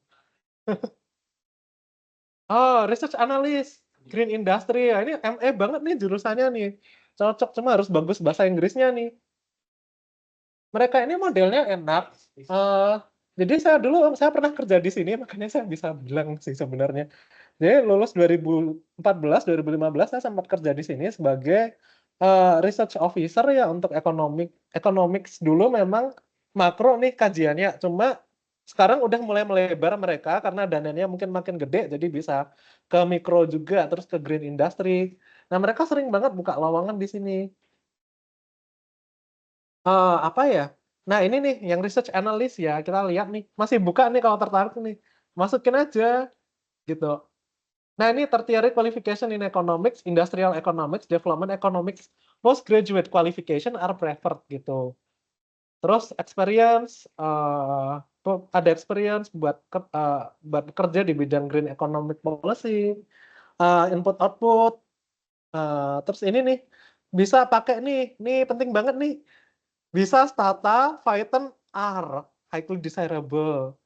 Oh, research analyst, green industry, ya ini ME banget nih jurusannya nih. Cocok, cuma harus bagus bahasa Inggrisnya nih. Mereka ini modelnya enak, jadi saya pernah kerja di sini, makanya saya bisa bilang sih sebenarnya. Jadi lulus 2014, 2015 saya sempat kerja di sini sebagai, research officer ya untuk economics dulu memang makro nih kajiannya, cuma sekarang udah mulai melebar mereka karena dananya mungkin makin gede, jadi bisa ke mikro juga, terus ke green industry. Nah, mereka sering banget buka lowongan di sini. Apa ya, nah ini nih yang research analyst ya, kita lihat nih, masih buka nih kalau tertarik nih, masukin aja, gitu. Nah ini tertiary qualification in economics, industrial economics, development economics, postgraduate qualification are preferred gitu. Terus experience, ada experience buat kerja di bidang green economic policy, input output, terus ini nih, bisa pakai nih penting banget nih, bisa Stata, Python, R, highly desirable.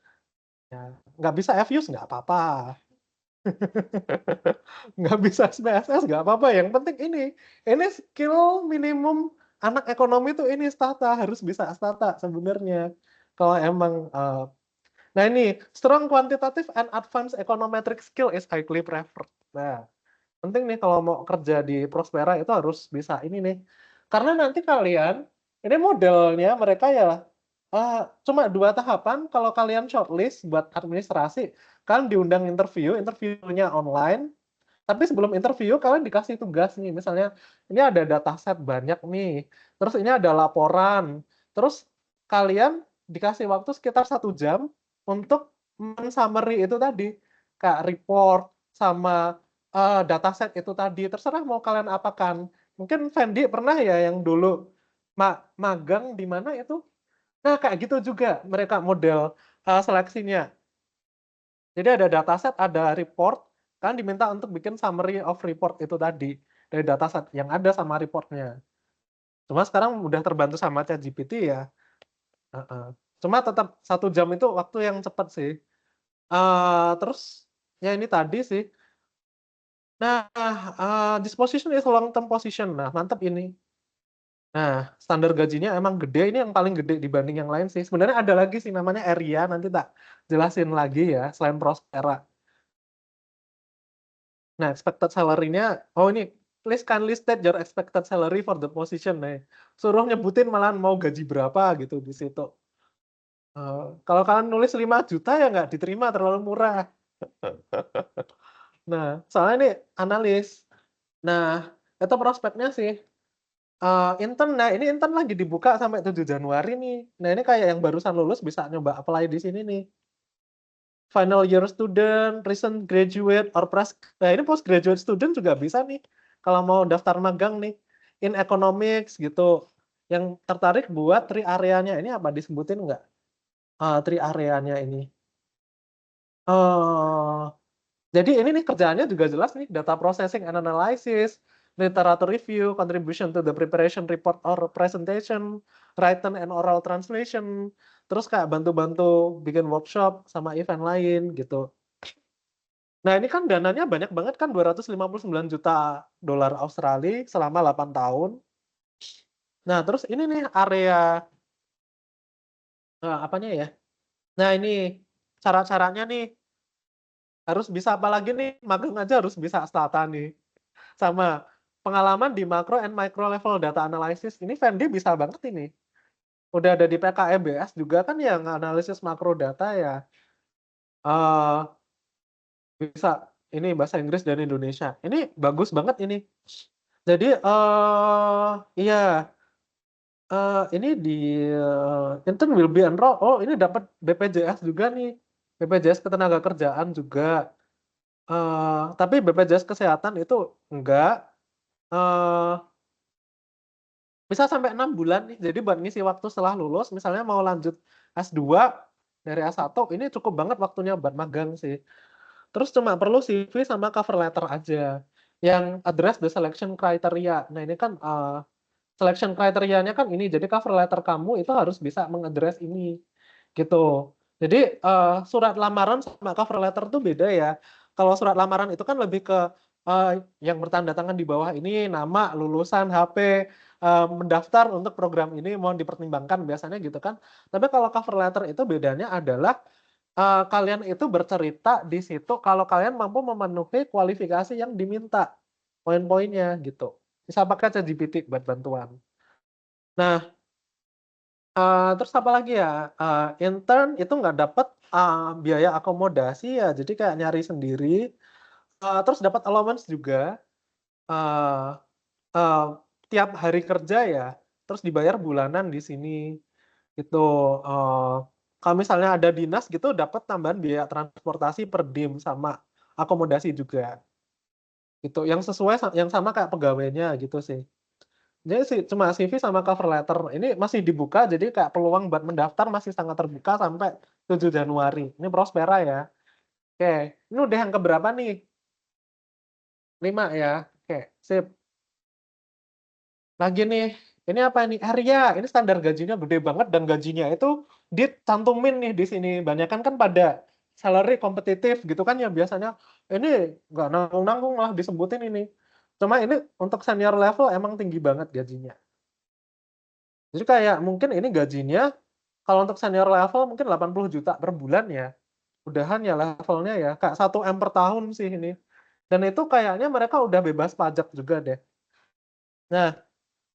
Ya, nggak bisa FUS nggak apa-apa. Nggak bisa SPSS nggak apa-apa, yang penting ini skill minimum anak ekonomi tuh ini Stata, harus bisa Stata sebenarnya. Kalau emang, nah ini, strong quantitative and advanced econometric skill is highly preferred. Nah, penting nih kalau mau kerja di Prospera itu harus bisa ini nih. Karena nanti kalian, ini modelnya mereka ya, cuma 2 tahapan, kalau kalian shortlist buat administrasi, kalian diundang interview, interviewnya online, tapi sebelum interview kalian dikasih tugas nih, misalnya ini ada dataset banyak nih, terus ini ada laporan, terus kalian dikasih waktu sekitar 1 jam untuk men-summary itu tadi, kayak report sama dataset itu tadi, terserah mau kalian apakan. Mungkin Fendi pernah ya yang dulu magang di mana itu? Nah kayak gitu juga mereka model seleksinya. Jadi ada dataset, ada report, kan diminta untuk bikin summary of report itu tadi, dari dataset yang ada sama reportnya. Cuma sekarang udah terbantu sama ChatGPT ya, heeh. Cuma tetap 1 jam itu waktu yang cepat sih. Terus ya ini tadi sih. Nah, this position is long term position. Nah, mantap ini. Nah, standar gajinya emang gede, ini yang paling gede dibanding yang lain sih. Sebenarnya ada lagi sih namanya Area, nanti tak jelasin lagi ya, selain Prospera. Nah, expected salary-nya, oh ini, please kindly state your expected salary for the position nih. Suruh nyebutin malahan mau gaji berapa gitu di situ. Kalau kalian nulis 5 juta ya nggak diterima, terlalu murah. Nah, soalnya ini analis. Nah, itu prospeknya sih. Intern, nah ini intern lagi dibuka sampai 7 Januari nih. Nah ini kayak yang barusan lulus bisa nyoba apply di sini nih. Final year student, recent graduate, or nah ini postgraduate student juga bisa nih, kalau mau daftar magang nih, in economics gitu, yang tertarik buat 3 areanya ini apa disebutin nggak? 3 areanya ini. Oh, jadi ini nih kerjaannya juga jelas nih, data processing and analysis, literature review, contribution to the preparation report or presentation, written and oral translation, terus kayak bantu-bantu bikin workshop sama event lain gitu. Nah, ini kan dananya banyak banget kan, 259 juta dolar Australia selama 8 tahun. Nah, terus ini nih area, apanya ya, nah ini cara-caranya nih, harus bisa apalagi nih, magang aja harus bisa Stata nih. Sama pengalaman di makro and micro level data analysis, ini Fendi bisa banget ini. Udah ada di PKEBS juga kan yang analisis makro data ya, eee, bisa ini bahasa Inggris dan Indonesia. Ini bagus banget ini. Jadi, iya, ini di, intern will be enroll, oh ini dapat BPJS juga nih, BPJS Ketenagakerjaan juga, tapi BPJS Kesehatan itu enggak, eee Bisa sampai 6 bulan nih, jadi buat ngisi waktu setelah lulus, misalnya mau lanjut S2 dari S1, ini cukup banget waktunya buat magang sih. Terus cuma perlu CV sama cover letter aja, yang address the selection criteria. Nah ini kan, selection kriterianya kan ini, jadi cover letter kamu itu harus bisa mengaddress ini, gitu. Jadi, surat lamaran sama cover letter tuh beda ya. Kalau surat lamaran itu kan lebih ke, yang bertanda tangan di bawah ini, nama, lulusan, HP, mendaftar untuk program ini, mohon dipertimbangkan, biasanya gitu kan. Tapi kalau cover letter itu bedanya adalah, kalian itu bercerita di situ kalau kalian mampu memenuhi kualifikasi yang diminta, poin-poinnya gitu. Bisa pakai ChatGPT buat bantuan. Nah, terus apa lagi ya, intern itu nggak dapet, biaya akomodasi ya, jadi kayak nyari sendiri, terus dapat allowance juga, eee eee, tiap hari kerja ya, terus dibayar bulanan di sini, gitu. eee, Kalau misalnya ada dinas gitu dapat tambahan biaya transportasi per diem sama akomodasi juga, gitu. Yang sesuai yang sama kayak pegawainya gitu sih. Jadi sih cuma CV sama cover letter. Ini masih dibuka, jadi kayak peluang buat mendaftar masih sangat terbuka sampai 7 Januari. Ini Prospera ya. Oke, ini udah yang keberapa nih? 5 ya? Oke, sip. Lagi nih, ini apa nih? Area, ini standar gajinya gede banget dan gajinya itu dicantumin nih di sini. Banyakan kan pada salary kompetitif gitu kan ya biasanya. Ini nggak nanggung-nanggung malah disebutin ini. Cuma ini untuk senior level emang tinggi banget gajinya. Jadi kayak mungkin ini gajinya kalau untuk senior level mungkin 80 juta per bulan ya. Udahan ya levelnya ya, Kak, 1 M per tahun sih ini. Dan itu kayaknya mereka udah bebas pajak juga deh. Nah,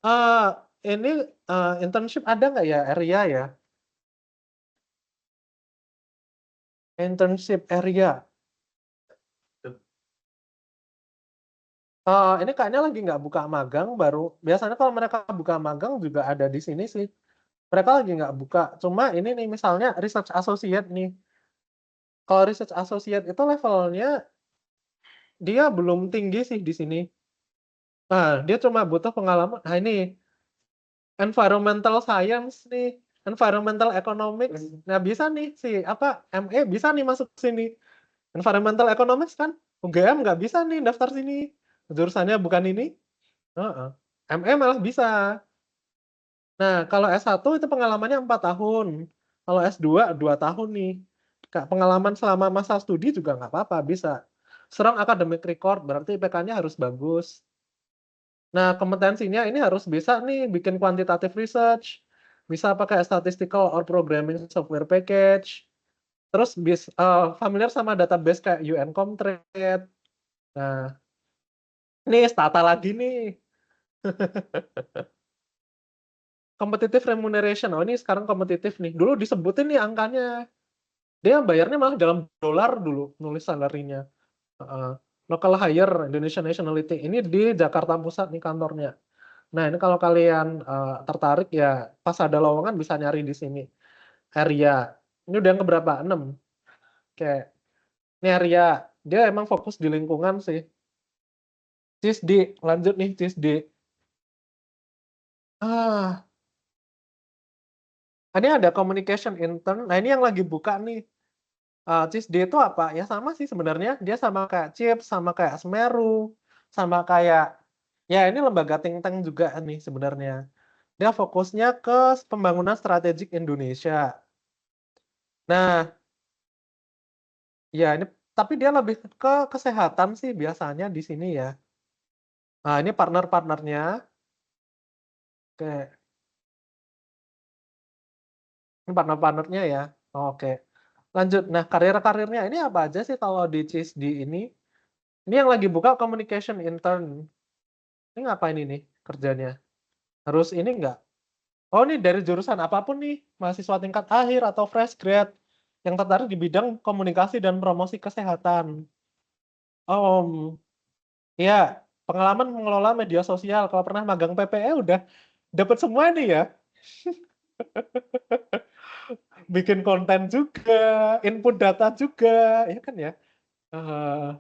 eee, ini, internship ada nggak ya, area ya? Internship area. Ini kayaknya lagi nggak buka magang baru biasanya kalau mereka buka magang juga ada di sini sih. Mereka lagi nggak buka, cuma ini nih misalnya research associate nih. Kalau research associate itu levelnya dia belum tinggi sih di sini. Nah, dia cuma butuh pengalaman nah ini, environmental science nih, environmental economics. Nah, bisa nih si apa, ME bisa nih masuk sini. Environmental economics kan UGM nggak bisa nih daftar sini, jurusannya bukan ini. Heeh, ME malah bisa. Nah, kalau S1 itu pengalamannya 4 tahun, kalau S2 2 tahun nih. Kak, pengalaman selama masa studi juga nggak apa-apa, bisa. Strong academic record, berarti IPK-nya harus bagus. Nah, kompetensinya ini harus bisa nih bikin quantitative research, bisa pakai statistical or programming software package, terus familiar sama database kayak UN Comtrade. Nah, ini Stata lagi nih. Competitive remuneration, oh ini sekarang kompetitif nih, dulu disebutin nih angkanya. Dia bayarnya malah dalam dolar dulu, nulis salary-nya. Heeh. Local hire Indonesia nationality, ini di Jakarta Pusat nih kantornya. Nah, ini kalau kalian, tertarik ya pas ada lowongan bisa nyari di sini, area. Ini udah yang keberapa? 6. Oke, ini area. Dia emang fokus di lingkungan sih. CISD, lanjut nih CISD. Ah, ini ada communication intern, nah ini yang lagi buka nih. CISD itu apa? Ya sama sih sebenarnya, dia sama kayak CIPS, sama kayak Semeru, sama kayak ya ini lembaga think tank juga nih sebenarnya. Dia fokusnya ke pembangunan strategik Indonesia. Nah, ya ini tapi dia lebih ke kesehatan sih biasanya di sini ya. Nah, ini partner-partnernya. Oke, ini partner-partnernya ya. Oke. Lanjut. Nah, karir-karirnya ini apa aja sih kalau di CISD ini? Ini yang lagi buka communication intern. Ini ngapain ini kerjanya? Harus ini enggak? Oh, ini dari jurusan apapun nih, mahasiswa tingkat akhir atau fresh grad yang tertarik di bidang komunikasi dan promosi kesehatan. Iya, pengalaman mengelola media sosial, kalau pernah magang PPE udah dapat semua nih ya. Bikin konten juga, input data juga, ya kan ya? Eee,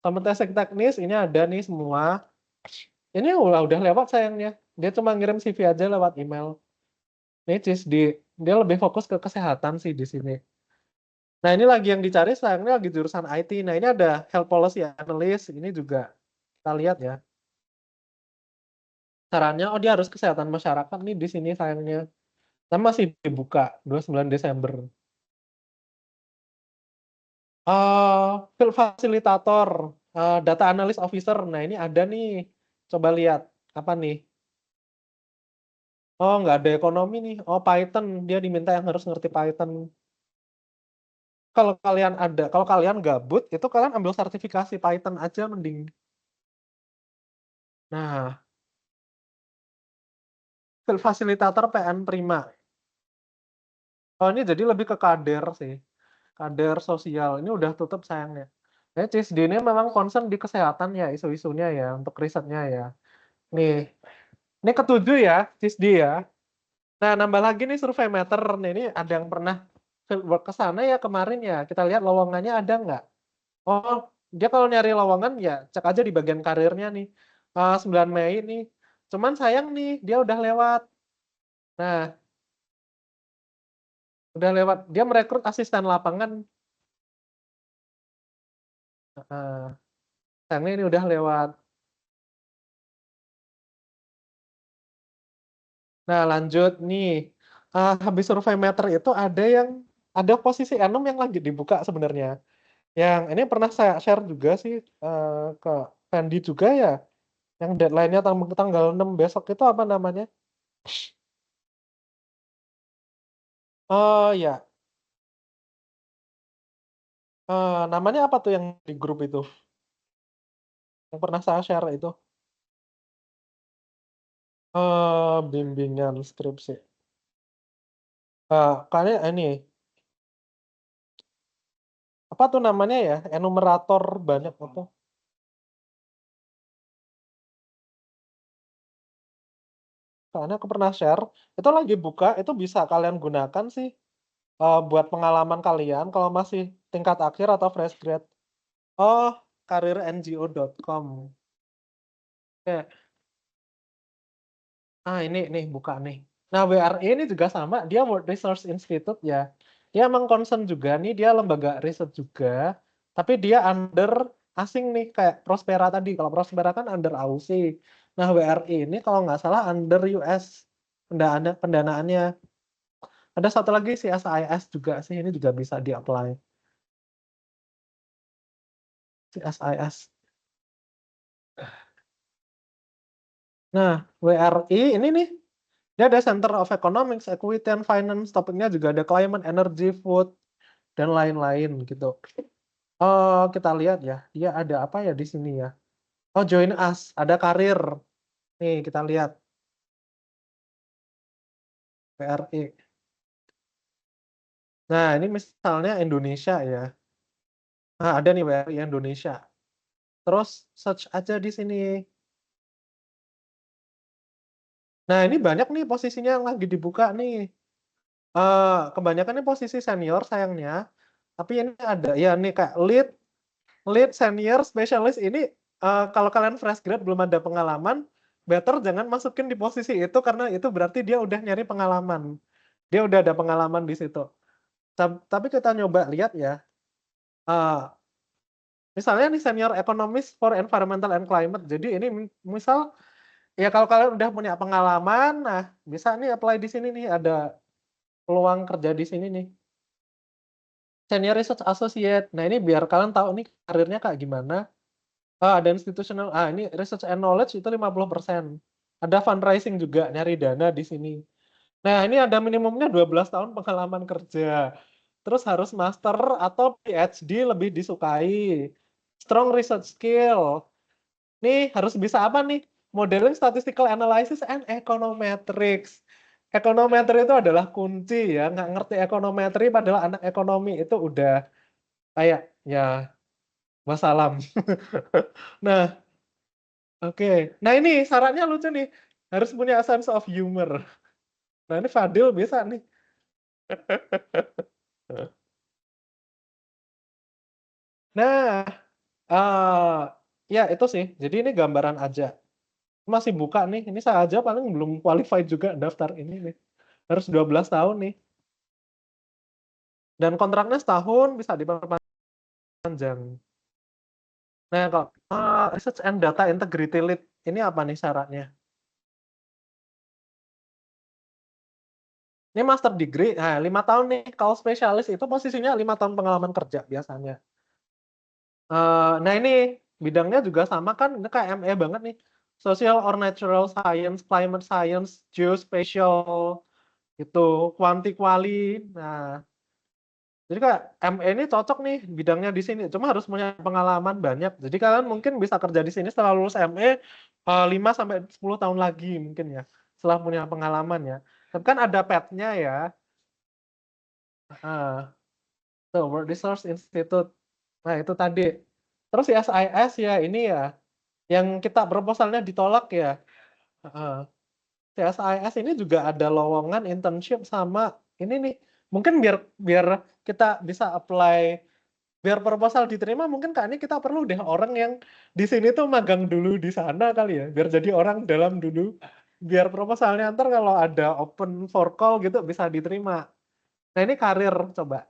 kompetensi teknis ini ada nih semua. Ini udah lewat sayangnya. dia cuma ngirim CV aja lewat email. Nih dia lebih fokus ke kesehatan sih di sini. Nah ini lagi yang dicari sayangnya lagi jurusan IT. Nah ini ada health policy analyst, ini juga kita lihat ya. Caranya, oh dia harus kesehatan masyarakat nih di sini sayangnya. Tapi masih dibuka 29 Desember. Field facilitator, data analyst officer. Nah ini ada nih. Coba lihat apa nih? Oh nggak ada ekonomi nih. Oh Python, dia diminta yang harus ngerti Python. Kalau kalian gabut, itu kalian ambil sertifikasi Python aja mending. Nah, field facilitator PN Prima. Oh ini jadi lebih ke kader sih. Kader sosial. Ini udah tutup sayangnya. CISD ini memang concern di kesehatan ya, isu-isunya ya, untuk risetnya ya. Nih, ini ketujuh ya, CISD ya. Nah, nambah lagi nih survei meter. Nih, ini ada yang pernah fieldwork ke sana ya kemarin ya. Kita lihat lowongannya ada nggak? Oh, dia kalau nyari lowongan ya cek aja di bagian karirnya nih. 9 Mei nih. Cuman sayang nih, dia udah lewat. Nah, udah lewat. Dia merekrut asisten lapangan. Sayangnya ini udah lewat. Nah, lanjut nih. Habis survei meter itu ada posisi enum yang lagi dibuka sebenarnya. Yang ini pernah saya share juga sih ke Fendi juga ya. Yang deadline-nya tanggal 6 besok itu apa namanya? Oh ya, namanya apa tuh yang di grup itu? Yang pernah saya share itu? Bimbingan skripsi. Kayaknya ini apa tuh namanya ya? Enumerator banyak apa? Soalnya aku pernah share, itu lagi buka, itu bisa kalian gunakan sih buat pengalaman kalian kalau masih tingkat akhir atau fresh grade. Oh, karirngo.com. Oke. Ini buka nih. Nah, WRI ini juga sama, dia World Resource Institute ya. Dia emang concern juga nih, dia lembaga riset juga, tapi dia under asing nih, kayak Prospera tadi. Kalau Prospera kan under AUSI. Nah, WRI ini kalau nggak salah under US pendanaannya. Ada satu lagi CSIS juga sih, ini juga bisa di-apply. CSIS. Nah, WRI ini nih, dia ada Center of Economics, Equity and Finance, topiknya juga ada Climate, Energy, Food, dan lain-lain gitu. Oh, kita lihat ya, dia ada apa ya di sini ya. Oh, join us, ada karir. Nih, kita lihat WRI. Nah, ini misalnya Indonesia ya. Nah, ada nih WRI Indonesia. Terus search aja di sini. Nah, ini banyak nih posisinya yang lagi dibuka nih. Kebanyakan ini posisi senior sayangnya. Tapi ini ada ya nih Kak, lead, senior, specialist ini kalau kalian fresh grad belum ada pengalaman, better jangan masukin di posisi itu karena itu berarti dia udah nyari pengalaman. Dia udah ada pengalaman di situ. Tapi kita nyoba lihat ya. eh, Misalnya nih senior economist for environmental and climate. Jadi ini misal ya kalau kalian udah punya pengalaman, nah bisa nih apply di sini nih ada peluang kerja di sini nih. Senior Research Associate. Nah, ini biar kalian tahu nih karirnya kayak gimana. Ada institutional. Ini research and knowledge itu 50%. Ada fundraising juga, nyari dana di sini. Nah, ini ada minimumnya 12 tahun pengalaman kerja. Terus harus master atau PhD lebih disukai. Strong research skill. Nih, harus bisa apa nih? Modeling statistical analysis and econometrics. Ekonometri itu adalah kunci ya. Nggak ngerti ekonometri padahal anak ekonomi itu udah kayak ya wassalam. Nah, oke. Nah, ini syaratnya lucu nih. Harus punya sense of humor. Nah, ini Fadil bisa nih. Nah, ya itu sih. Jadi ini gambaran aja. Masih buka nih. Ini saya aja paling belum qualified juga daftar ini nih. Harus 12 tahun nih. Dan kontraknya setahun bisa diperpanjang. Nah, kalau Research and Data Integrity Lead ini apa nih syaratnya? Ini master degree, nah 5 tahun nih. Kalau spesialis itu posisinya 5 tahun pengalaman kerja biasanya. Nah ini bidangnya juga sama kan, ini kayak ME banget nih. Social or Natural Science, Climate Science, Geospatial, itu kuanti-kuali. Nah, jadi kayak ME ini cocok nih bidangnya di sini. Cuma harus punya pengalaman banyak. Jadi kalian mungkin bisa kerja di sini setelah lulus ME 5 sampai 10 tahun lagi mungkin ya. Setelah punya pengalaman ya. Tapi kan ada PET-nya ya. Ah, tuh, World Resource Institute. Nah, itu tadi. Terus CSIS ya ini ya, yang kita proposalnya ditolak ya. Heeh. CSIS ini juga ada lowongan internship sama ini nih. Mungkin biar biar kita bisa apply, biar proposal diterima, mungkin kak ini kita perlu deh orang yang di sini tuh magang dulu di sana kali ya, biar jadi orang dalam dulu. Biar proposalnya ntar kalau ada open for call gitu bisa diterima. Nah ini karir coba.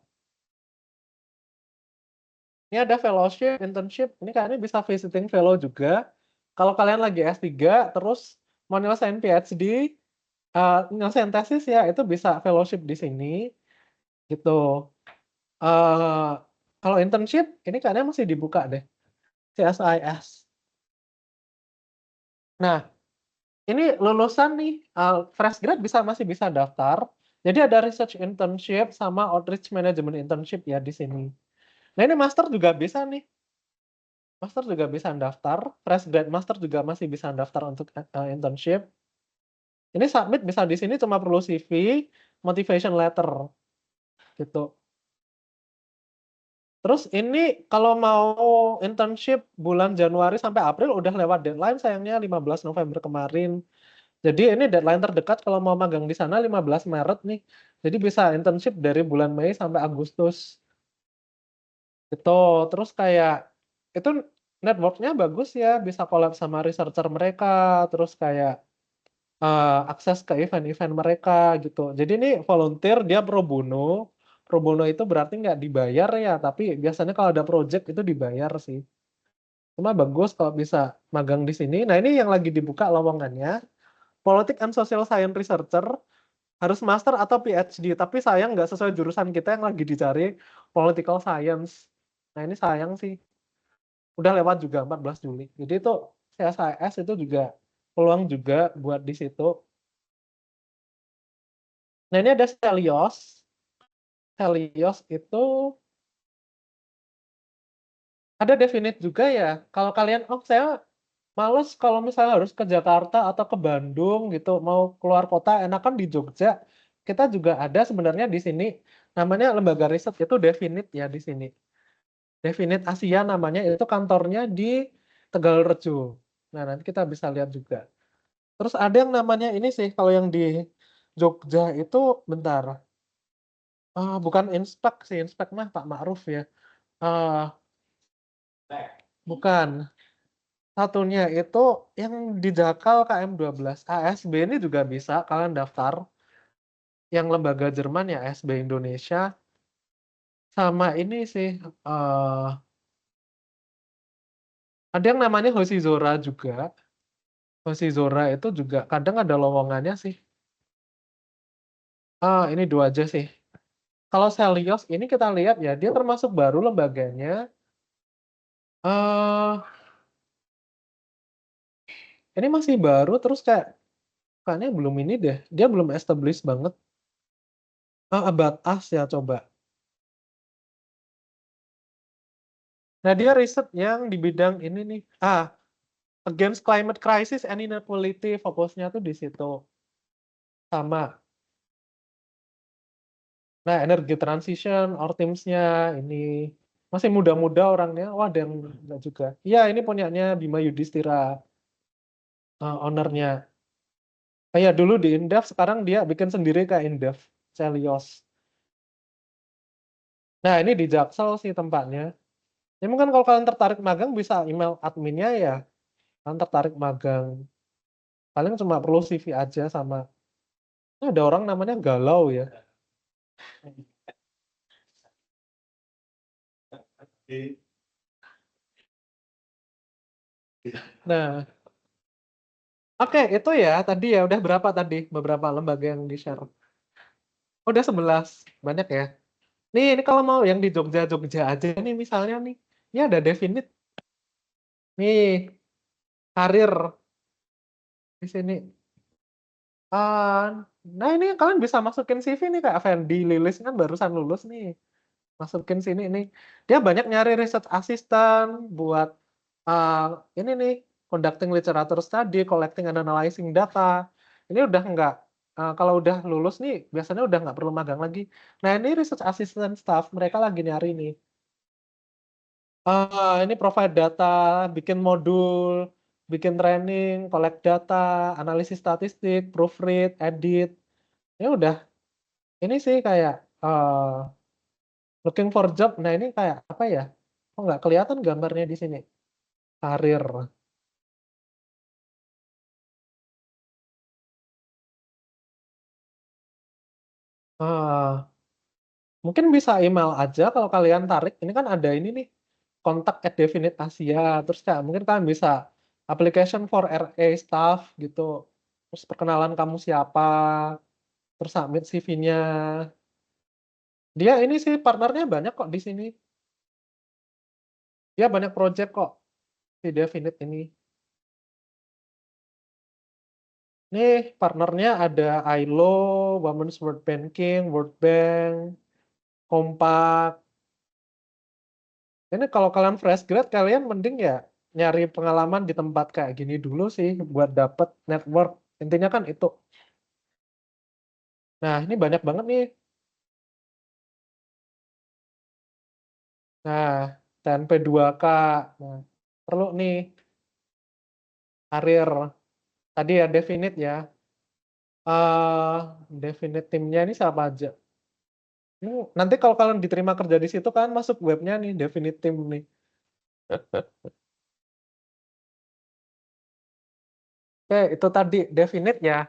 Ini ada fellowship, internship, ini kayaknya bisa visiting fellow juga. Kalau kalian lagi S3, terus mau nyelesain PhD, nyelesain tesis ya, itu bisa fellowship di sini, gitu. Eh, Kalau internship, ini kayaknya masih dibuka deh, CSIS. Nah, ini lulusan nih, fresh grad masih bisa daftar. Jadi ada research internship sama outreach management internship ya di sini. Nah ini master juga bisa nih. Master juga bisa daftar, fresh grad master juga masih bisa daftar untuk internship. Ini submit bisa di sini cuma perlu CV, motivation letter gitu. Terus ini kalau mau internship bulan Januari sampai April udah lewat deadline sayangnya 15 November kemarin. Jadi ini deadline terdekat kalau mau magang di sana 15 Maret nih. Jadi bisa internship dari bulan Mei sampai Agustus. Gitu. Terus kayak itu networknya bagus ya, bisa collab sama researcher mereka, terus kayak akses ke event-event mereka gitu. Jadi ini volunteer, dia pro bono. Pro bono itu berarti nggak dibayar ya, tapi biasanya kalau ada project itu dibayar sih. Cuma bagus kalau bisa magang di sini. Nah ini yang lagi dibuka lowongannya. Politik and Social Science Researcher, harus master atau PhD. Tapi sayang nggak sesuai jurusan kita yang lagi dicari, Political Science. Nah ini sayang sih. Udah lewat juga 14 Juli. Jadi itu CSIS itu juga peluang juga buat di situ. Nah ini ada Stelios. Helios itu ada definite juga ya. Kalau kalian, oh saya males kalau misalnya harus ke Jakarta atau ke Bandung gitu, mau keluar kota, enakan di Jogja. Kita juga ada sebenarnya di sini, namanya lembaga riset itu definite ya di sini. Definite Asia namanya, itu kantornya di Tegalrejo. Nah nanti kita bisa lihat juga. Terus ada yang namanya ini sih, kalau yang di Jogja itu, bentar, bukan Inspek sih, Inspek mah Pak Ma'ruf ya. Eh, bukan. Satunya itu yang di Jakal KM12. ASB ini juga bisa kalian daftar. Yang lembaga Jerman ya ASB Indonesia. Sama ini sih, ada yang namanya Hoshi Zora juga. Hoshi Zora itu juga kadang ada lowongannya sih. Ini dua aja sih. Kalau Selios ini kita lihat ya, dia termasuk baru lembaganya. eh ini masih baru, terus kayaknya belum ini deh. Dia belum established banget. About Us ya coba. Nah, dia riset yang di bidang ini nih. Against Climate Crisis and Inequality, fokusnya tuh di situ. Sama. Nah, energy transition, Ortimsnya ini masih muda-muda orangnya. Wah, ada yang enggak juga. Iya, ini punyanya Bima Yudhistira, ownernya. Kayak dulu di Indef, sekarang dia bikin sendiri kayak Indef, Celios. Nah, ini di Jaksel sih tempatnya. Ya mungkin kalau kalian tertarik magang bisa email adminnya ya. Kalian tertarik magang. Paling cuma perlu CV aja sama ada orang namanya Galau ya. Nah, oke itu ya tadi ya udah berapa tadi beberapa lembaga yang di-share? Oh, udah 11. Banyak ya. Nih, ini kalau mau yang di Jogja-Jogja aja nih misalnya nih. Ini ada Definite nih, karir di sini. Nah ini kalian bisa masukin CV nih Kak Fendi Lilis kan barusan lulus nih. Masukin sini nih. Dia banyak nyari research assistant buat uh, ini nih conducting literature study, collecting and analyzing data. Ini udah enggak kalau udah lulus nih biasanya udah nggak perlu magang lagi. Nah ini research assistant staff mereka lagi nyari nih. Ini provide data, bikin modul, bikin training, collect data, analisis statistik, proofread, edit. Ini udah ini sih kayak looking for job. Nah, ini kayak apa ya? Kok nggak kelihatan gambarnya di sini? Karir. Ah, mungkin bisa email aja kalau kalian tarik. Ini kan ada ini nih, kontak at Definite Asia. Terus kayak mungkin kalian bisa application for RA staff gitu. Terus perkenalan kamu siapa, terus submit CV-nya. Dia ini sih partnernya banyak kok di sini. Dia banyak project kok si Definite ini. Nih partnernya ada ILO, Women's World Banking, World Bank, Kompak. Ini kalau kalian fresh grad, kalian mending ya nyari pengalaman di tempat kayak gini dulu sih buat dapet network. Intinya kan itu. Nah, ini banyak banget nih. Nah, TNP 2K. Nah, perlu nih karir. Tadi ya Definite ya. eh Definite timnya ini siapa aja? Nanti kalau kalian diterima kerja di situ kan masuk webnya nih Definite Team nih. Oke, itu tadi Definite ya.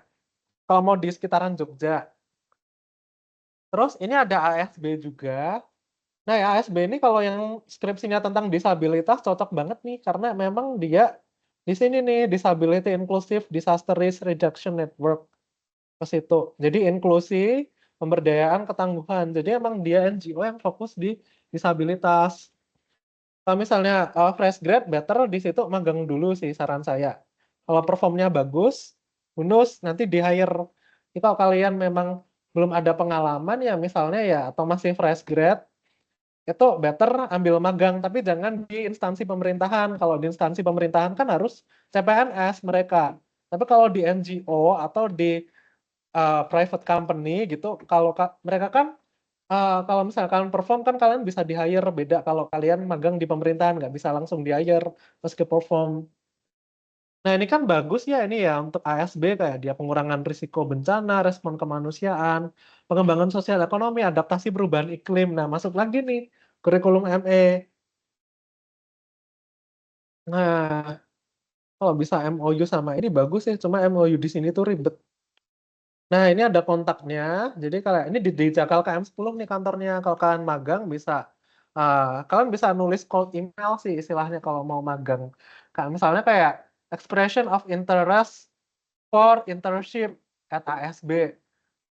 Kalau mau di sekitaran Jogja. Terus ini ada ASB juga. Nah, ya, ASB ini kalau yang skripsinya tentang disabilitas cocok banget nih karena memang dia di sini nih Disability Inclusive Disaster Risk Reduction Network ke situ. Jadi inklusi, pemberdayaan, ketangguhan. Jadi emang dia NGO yang fokus di disabilitas. Kalau misalnya fresh grad, better di situ magang dulu sih saran saya. Kalau performnya bagus, bonus nanti di hire. Jadi kalau kalian memang belum ada pengalaman ya misalnya ya atau masih fresh grad, itu better ambil magang tapi jangan di instansi pemerintahan. Kalau di instansi pemerintahan kan harus CPNS mereka. Tapi kalau di NGO atau di private company gitu, kalau mereka kan kalau misalnya kalian perform kan kalian bisa di hire beda kalau kalian magang di pemerintahan nggak bisa langsung di hire meski perform. Nah ini kan bagus ya ini ya untuk ASB kayak dia pengurangan risiko bencana, respon kemanusiaan, pengembangan sosial ekonomi, adaptasi perubahan iklim. Nah masuk lagi nih kurikulum ME. Nah kalau bisa MOU sama ini bagus ya, cuma MOU di sini tuh ribet. Nah, ini ada kontaknya. Jadi kalau ini di Jakal KM10 nih kantornya. Kalau kalian magang bisa kalian bisa nulis cold email sih istilahnya kalau mau magang. Kayak misalnya kayak expression of interest for internship at ASB.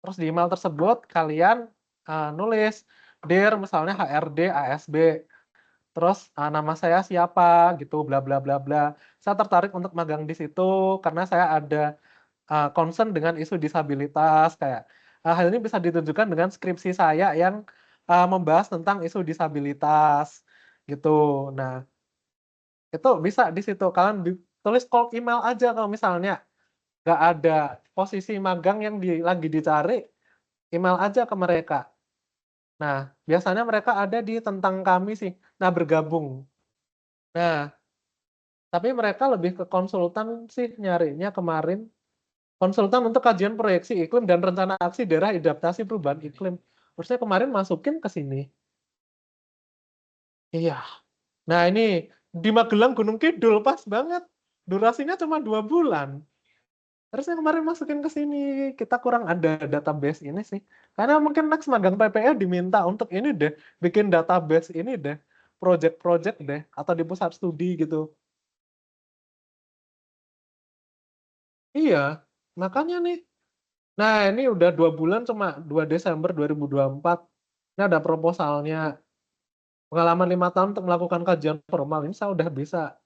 Terus di email tersebut kalian nulis Dear misalnya HRD ASB. Terus nama saya siapa gitu bla bla bla bla. Saya tertarik untuk magang di situ karena saya ada concern dengan isu disabilitas kayak hal ini bisa ditunjukkan dengan skripsi saya yang membahas tentang isu disabilitas gitu. Nah, itu bisa di situ kalian tulis cold email aja kalau misalnya nggak ada posisi magang yang lagi dicari, email aja ke mereka. Nah, biasanya mereka ada di tentang kami sih. Nah, bergabung. Nah, tapi mereka lebih ke konsultan sih nyarinya kemarin. Konsultan untuk kajian proyeksi iklim dan rencana aksi daerah adaptasi perubahan iklim. Harusnya kemarin masukin ke sini. Iya. Nah ini di Magelang Gunung Kidul pas banget. Durasinya cuma 2 bulan. Harusnya kemarin masukin ke sini. Kita kurang ada database ini sih. Karena mungkin next magang PPL diminta untuk ini deh, bikin database ini deh, project-project deh, atau di pusat studi gitu. Iya, makanya nih. Nah, ini udah 2 bulan, cuma 2 Desember 2024. Ini ada proposalnya. Pengalaman 5 tahun untuk melakukan kajian formal. Ini saya udah bisa.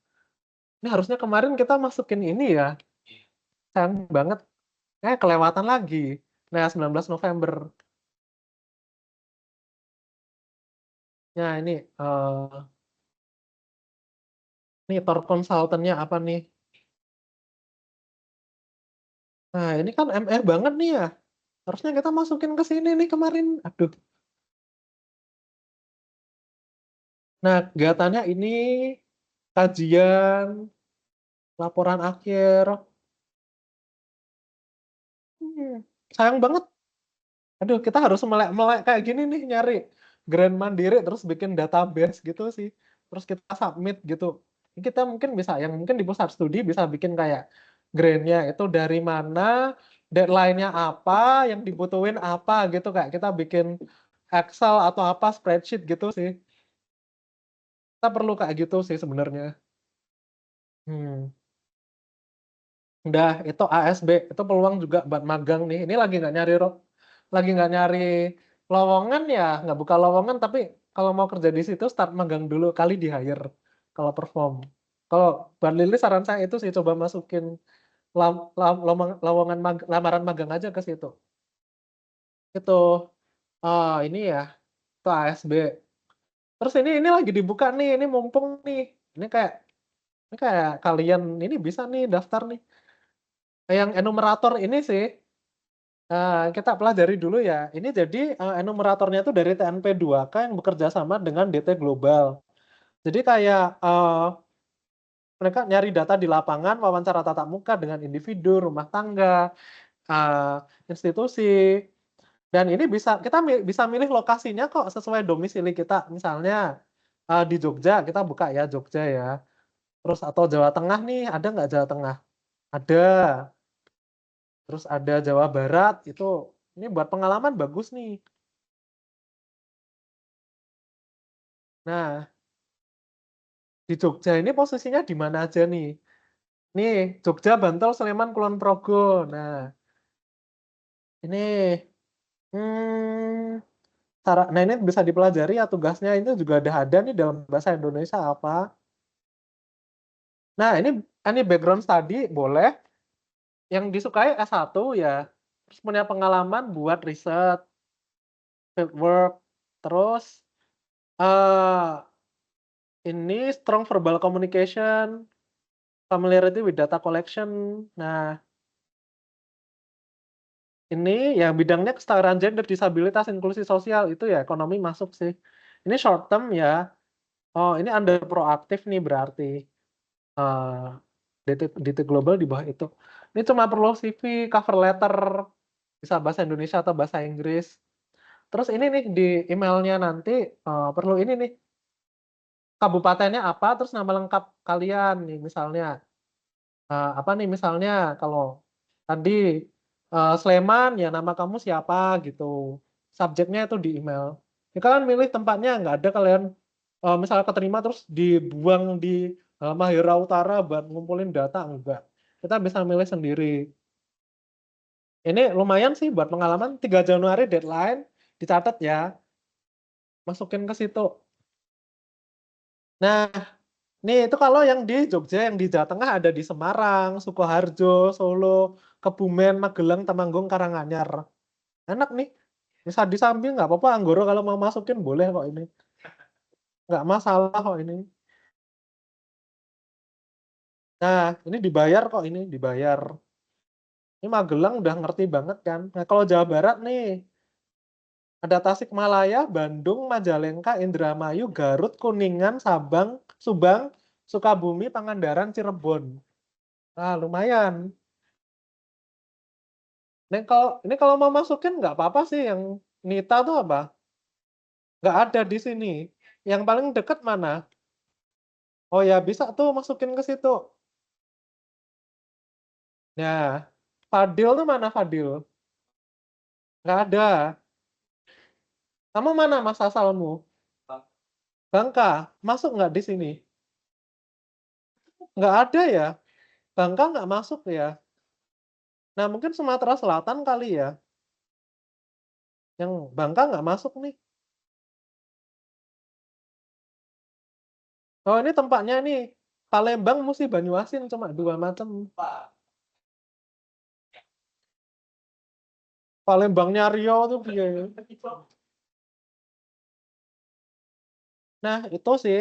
Ini harusnya kemarin kita masukin ini ya. Sayang banget. Kelewatan lagi. Nah, 19 November. Ya, ini Tor konsultannya apa nih? Nah, ini kan MR banget nih ya. Harusnya kita masukin ke sini nih kemarin. Aduh. Nah, kegiatannya ini kajian, laporan akhir. Hmm, sayang banget. Aduh, kita harus melek-melek kayak gini nih, nyari grant mandiri, terus bikin database gitu sih. Terus kita submit gitu. Ini kita mungkin bisa, yang mungkin di pusat studi bisa bikin kayak grantnya itu dari mana, deadline-nya apa, yang dibutuhin apa gitu. Kayak kita bikin Excel atau apa, spreadsheet gitu sih. Kita perlu kayak gitu sih sebenarnya. Hmm. Udah, itu ASB, itu peluang juga buat magang nih. Ini lagi nggak nyari lowongan ya, nggak buka lowongan, tapi kalau mau kerja di situ start magang dulu, kali di hire kalau perform. Kalau buat Lili saran saya itu sih, coba masukin lamaran magang aja ke situ. Itu ini ya, itu ASB. Terus ini lagi dibuka nih, ini mumpung nih. Ini kayak ini kayak kalian ini bisa nih daftar nih. Yang enumerator ini sih, kita pelajari dulu ya. Ini jadi enumeratornya itu dari TNP 2K yang bekerja sama dengan DT Global. Jadi kayak mereka nyari data di lapangan, wawancara tatap muka dengan individu, rumah tangga, eh, institusi, dan ini kita bisa milih lokasinya kok sesuai domisili kita. Misalnya di Jogja, kita buka ya Jogja ya. Terus atau Jawa Tengah nih, ada nggak Jawa Tengah? Ada. Terus ada Jawa Barat, ini buat pengalaman bagus nih. Nah, di Jogja ini posisinya di mana aja nih? Nih, Jogja, Bantul, Sleman, Kulon Progo. Nah, ini hmm, nah ini bisa dipelajari ya tugasnya, itu juga ada nih dalam bahasa Indonesia apa. Nah, ini background study boleh. Yang disukai S1 ya. Terus punya pengalaman buat riset, fieldwork, terus eh ini strong verbal communication, familiarity with data collection. Nah, ini ya bidangnya kesetaraan gender, disabilitas, inklusi sosial, itu ya ekonomi masuk sih. Ini short term ya. Oh, ini under proaktif nih berarti. Eh DT Global di bawah itu. Ini cuma perlu CV, cover letter, bisa bahasa Indonesia atau bahasa Inggris. Terus ini nih di emailnya nanti perlu ini nih, kabupatennya apa, terus nama lengkap kalian nih misalnya. Apa nih misalnya kalau tadi Sleman ya nama kamu siapa gitu. Subjeknya itu di email. Ya kalian milih tempatnya, nggak ada kalian misalnya keterima terus dibuang di Mahira Utara buat ngumpulin data, enggak. Kita bisa milih sendiri. Ini lumayan sih buat pengalaman. 3 Januari deadline, dicatat ya, masukin ke situ. Nah, nih itu kalau yang di Jogja, yang di Jawa Tengah ada di Semarang, Sukoharjo, Solo, Kebumen, Magelang, Temanggung, Karanganyar. Enak nih. Bisa disambil nggak apa-apa. Anggoro kalau mau masukin boleh kok ini. Nggak masalah kok ini. Nah, ini dibayar kok ini, dibayar. Ini Magelang udah ngerti banget kan. Nah, kalau Jawa Barat nih, ada Tasikmalaya, Bandung, Majalengka, Indramayu, Garut, Kuningan, Sabang, Subang, Sukabumi, Pangandaran, Cirebon. Ah, lumayan. Ini kalau mau masukin nggak apa-apa sih, yang Nita tuh apa? Nggak ada di sini. Yang paling deket mana? Oh ya bisa tuh masukin ke situ. Ya, Fadil tuh mana Fadil? Nggak ada. Kamu mana mas asalmu? Bangka. Masuk nggak di sini? Nggak ada ya? Bangka nggak masuk ya? Nah mungkin Sumatera Selatan kali ya? Yang Bangka nggak masuk nih. Oh ini tempatnya nih. Palembang mesti Banyuasin cuma dua macam. Palembangnya Rio tuh biaya. Nah itu sih.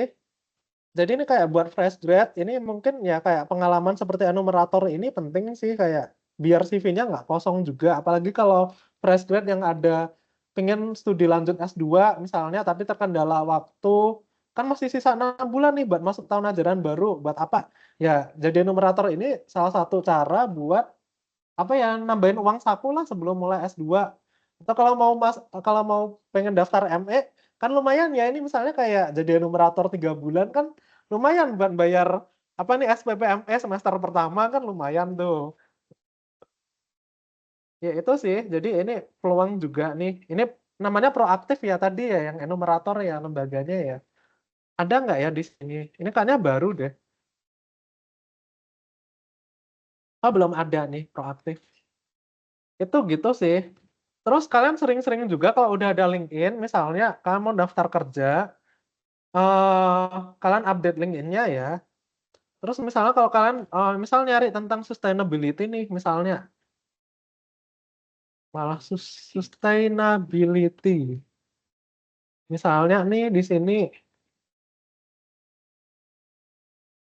Jadi ini kayak buat fresh grad, ini mungkin ya kayak pengalaman seperti enumerator ini penting sih kayak biar CV-nya nggak kosong juga. Apalagi kalau fresh grad yang ada pengen studi lanjut S2 misalnya, tapi terkendala waktu, kan masih sisa 6 bulan nih buat masuk tahun ajaran baru. Buat apa? Ya jadi enumerator ini salah satu cara buat apa ya nambahin uang saku lah sebelum mulai S2. Atau kalau mau pengen daftar ME kan lumayan ya ini misalnya kayak jadi enumerator 3 bulan kan lumayan buat bayar apa nih SPP ME semester pertama kan lumayan tuh. Ya itu sih. Jadi ini peluang juga nih. Ini namanya proaktif ya tadi ya yang enumerator ya lembaganya ya. Ada nggak ya di sini? Ini kayaknya baru deh. Oh belum ada nih proaktif. Itu gitu sih. Terus kalian sering-sering juga kalau udah ada LinkedIn, misalnya kalian mau daftar kerja, kalian update LinkedIn-nya ya. Terus misalnya kalau kalian misal nyari tentang sustainability nih, misalnya malah sustainability. Misalnya nih di sini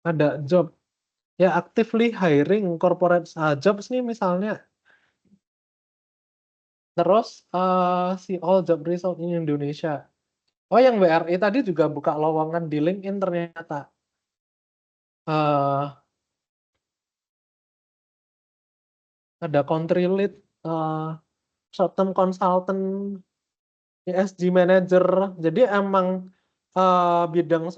ada job, ya actively hiring corporate jobs nih misalnya. Terus see all job result in Indonesia. Oh yang WRI tadi juga buka lowongan di LinkedIn ternyata. eh ada country lead, short term consultant, ESG manager. Jadi emang bidang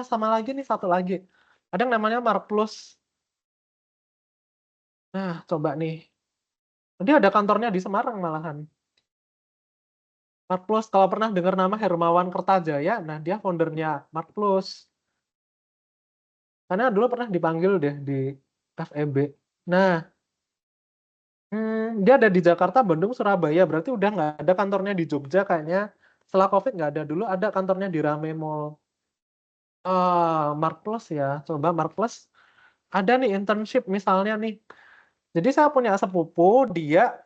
sama lagi nih satu lagi. Ada yang namanya Mark Plus. Nah, coba nih. Dia ada kantornya di Semarang malahan. Mark Plus kalau pernah dengar nama Hermawan Kertajaya, nah dia foundernya Mark Plus. Karena dulu pernah dipanggil deh di FEB. Nah, dia ada di Jakarta, Bandung, Surabaya. Berarti udah nggak ada kantornya di Jogja kayaknya. Setelah COVID nggak ada. Dulu ada kantornya di Rame Mall. Mark Plus ya. Coba Mark Plus. Ada nih internship misalnya nih. Jadi saya punya sepupu, dia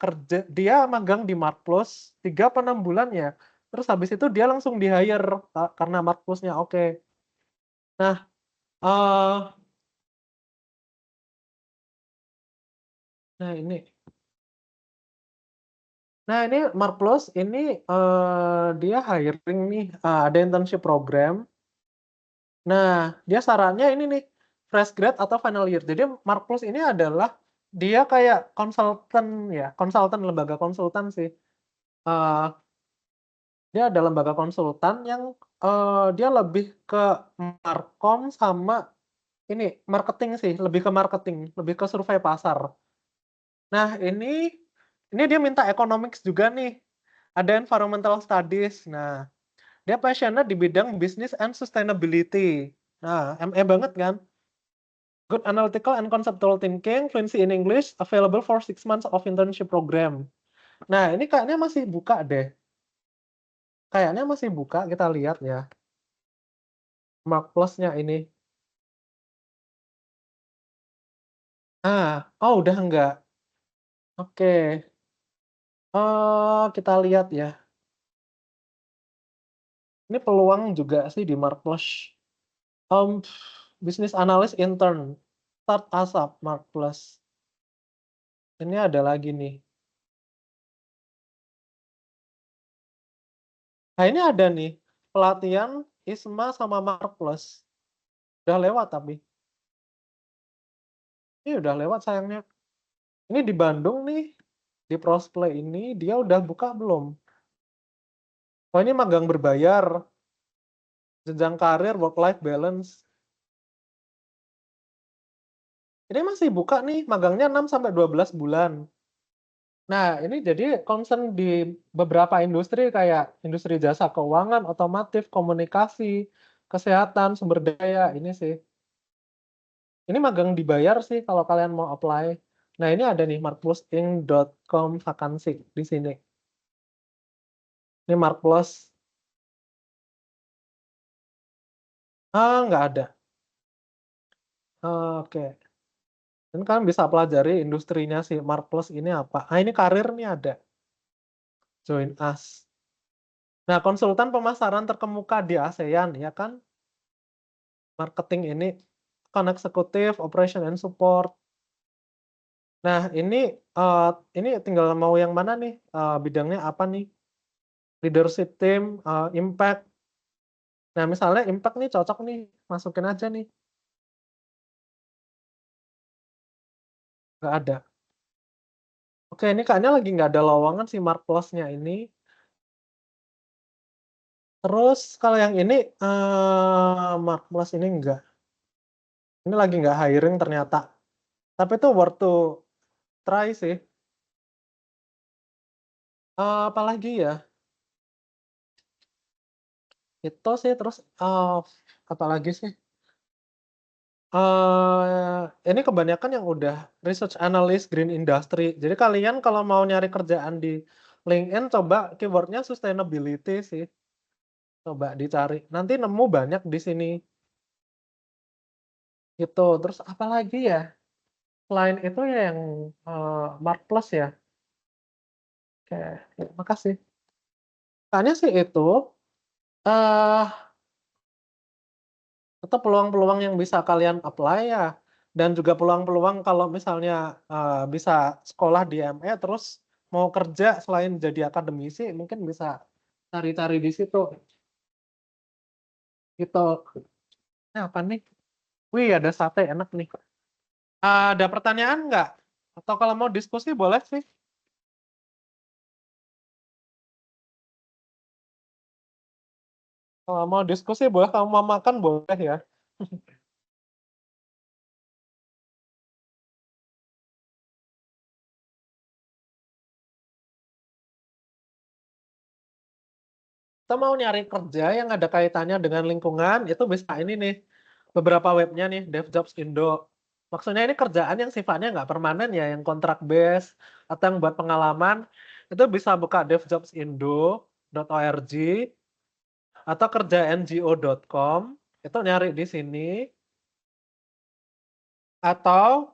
magang di Mark Plus 3 atau 6 bulan ya. Terus habis itu dia langsung di hire karena Mark Plusnya oke. Nah, eh nah ini. Nah, ini Mark Plus ini dia hiring nih, ada internship program. Nah, dia sarannya ini nih, fresh grad atau final year. Jadi Mark Plus ini adalah dia kayak konsultan ya, konsultan lembaga konsultan sih. Eh, dia ada lembaga konsultan yang dia lebih ke markom sama ini marketing sih, lebih ke marketing, lebih ke survei pasar. Nah, ini dia minta economics juga nih. Ada environmental studies. Nah, dia passionate di bidang business and sustainability. Nah, ME banget kan? Good analytical and conceptual thinking, fluency in English, available for 6 months of internship program. Nah, ini kayaknya masih buka deh. Kayaknya masih buka, kita lihat ya. Mark Plus-nya ini. Oh udah enggak. Oke. Kita lihat ya. Ini peluang juga sih di Mark Plus. Um, Business Analyst Intern. Start ASAP Mark Plus. Ini ada lagi nih. Nah ini ada nih. Pelatihan ISMA sama Mark Plus. Udah lewat tapi. Ini udah lewat sayangnya. Ini di Bandung nih. Di Prosplay ini dia udah buka belum? Oh ini magang berbayar. Jenjang karir, work-life balance. Ini masih buka nih, magangnya 6 sampai 12 bulan. Nah, ini jadi concern di beberapa industri kayak industri jasa keuangan, otomotif, komunikasi, kesehatan, sumber daya, ini sih. Ini magang dibayar sih kalau kalian mau apply. Nah, ini ada nih markplusinc.com vakansi di sini. Ini Markplus. Ah, nggak ada. Oke. Dan kalian bisa pelajari industrinya si Markplus ini apa. Ah, ini karir nih ada. Join us. Nah, konsultan pemasaran terkemuka di ASEAN, ya kan? Marketing account eksekutif, operation and support. Nah, ini tinggal mau yang mana nih, bidangnya apa nih? Leadership team, impact. Nah, misalnya impact nih cocok nih, masukin aja nih. Nggak ada. Oke, ini kayaknya lagi nggak ada lowongan si Markplus-nya ini. Terus kalau yang ini, Markplus ini enggak. Ini lagi nggak hiring ternyata. Tapi itu worth to try sih. Apalagi ya? Itu sih, terus, apalagi sih? Ini kebanyakan yang udah research analyst green industry. Jadi kalian kalau mau nyari kerjaan di LinkedIn coba keyword-nya sustainability sih, coba dicari. Nanti nemu banyak di sini, gitu. Terus apalagi ya? Selain itu ya yang, Markplus ya? Oke, ya makasih. Kayaknya sih itu, eee tetap peluang-peluang yang bisa kalian apply ya, dan juga peluang-peluang kalau misalnya, bisa sekolah di ME terus mau kerja selain jadi akademisi mungkin bisa cari-cari di situ, gitu. Ini apa nih? Wih, ada sate enak nih. Ada pertanyaan nggak? Atau kalau mau diskusi boleh sih. Kalau mau diskusi boleh, kalau mau makan boleh ya. Kita mau nyari kerja yang ada kaitannya dengan lingkungan, itu bisa ini nih, beberapa webnya nih, DevJobs Indo. Maksudnya ini kerjaan yang sifatnya nggak permanen ya, yang kontrak base, atau yang buat pengalaman, itu bisa buka devjobsindo.org, atau kerjango.com, itu nyari di sini, atau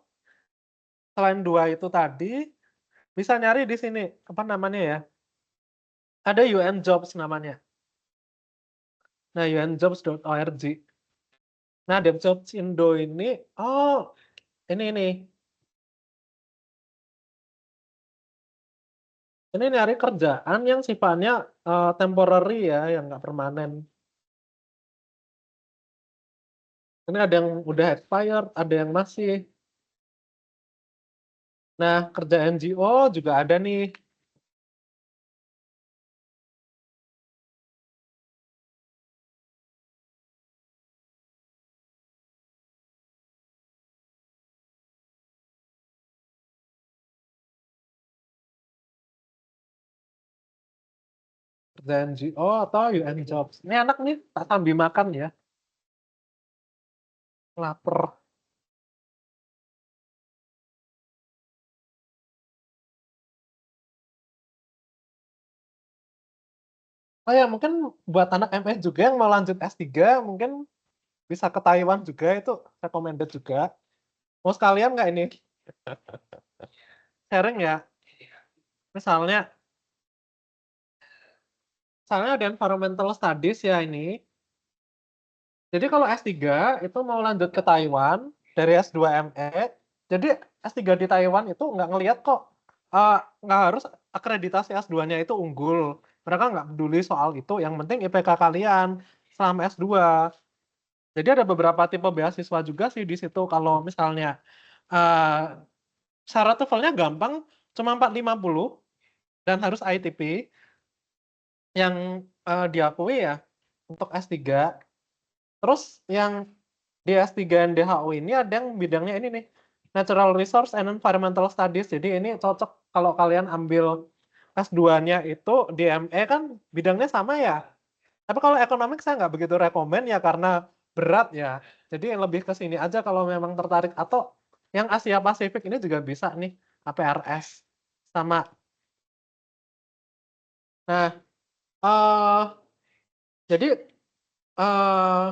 selain dua itu tadi, bisa nyari di sini, apa namanya ya, ada UN Jobs namanya. Nah, unjobs.org. Nah, DevJobs Indo ini, oh, ini nih, ini nyari kerjaan yang sifatnya, temporary ya, yang nggak permanen. Ini ada yang udah expired, ada yang masih. Nah, kerja NGO juga ada nih. Kerja NGO atau UN Jobs. Ini anak nih, tak sambil makan ya. Laper. Oh ya, mungkin buat anak MS juga yang mau lanjut S3, mungkin bisa ke Taiwan juga, itu recommended juga. Mau sekalian nggak ini? Sharing ya. Misalnya, misalnya ada environmental studies ya ini. Jadi kalau S3 itu mau lanjut ke Taiwan dari S2 ME, jadi S3 di Taiwan itu nggak ngelihat kok, nggak harus akreditasi S2-nya itu unggul. Mereka nggak peduli soal itu, yang penting IPK kalian selama S2. Jadi ada beberapa tipe beasiswa juga sih di situ kalau misalnya, eee, syarat TOEFL-nya gampang, cuma 450 dan harus ITP yang, diakui ya untuk S3. Terus yang di S3 NDHU ini ada yang bidangnya ini nih, Natural Resource and Environmental Studies. Jadi ini cocok kalau kalian ambil S2-nya itu di ME kan bidangnya sama ya. Tapi kalau ekonomik saya nggak begitu rekomen ya karena berat ya. Jadi lebih ke sini aja kalau memang tertarik. Atau yang Asia Pasifik ini juga bisa nih, APRS. Sama. Nah, eh jadi eh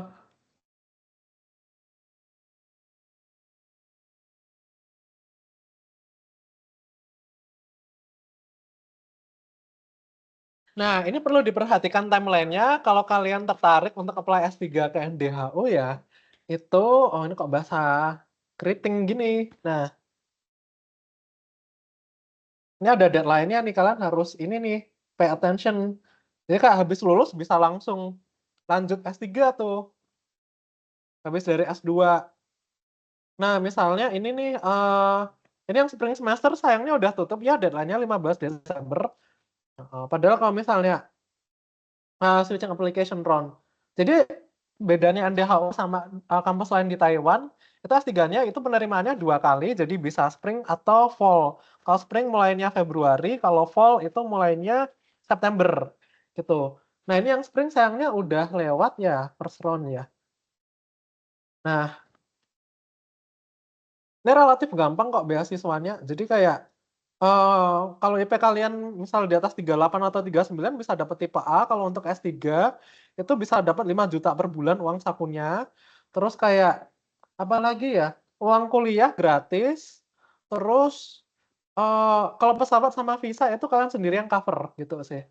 nah ini perlu diperhatikan timelinenya kalau kalian tertarik untuk apply S3 ke NDHU ya. Itu, oh ini kok bahasa keriting gini. Nah, ini ada deadline-nya nih, kalian harus ini nih, pay attention. Jadi Kak, habis lulus bisa langsung lanjut S3 tuh, habis dari S2. Nah, misalnya ini nih, ini yang spring semester sayangnya udah tutup ya, deadline-nya 15 Desember. Padahal kalau misalnya switching application round. Jadi bedanya NDHU sama kampus lain di Taiwan, itu S3-nya itu penerimaannya 2 kali, jadi bisa spring atau fall. Kalau spring mulainya Februari, kalau fall itu mulainya September, gitu. Nah ini yang spring sayangnya udah lewat ya, first round ya. Nah, ini relatif gampang kok beasiswanya. Jadi kayak, kalau IP kalian misal di atas 38 atau 39 bisa dapat tipe A, kalau untuk S3 itu bisa dapat 5 juta per bulan uang sakunya. Terus kayak apa lagi ya? Uang kuliah gratis. Terus kalau pesawat sama visa itu kalian sendiri yang cover gitu sih.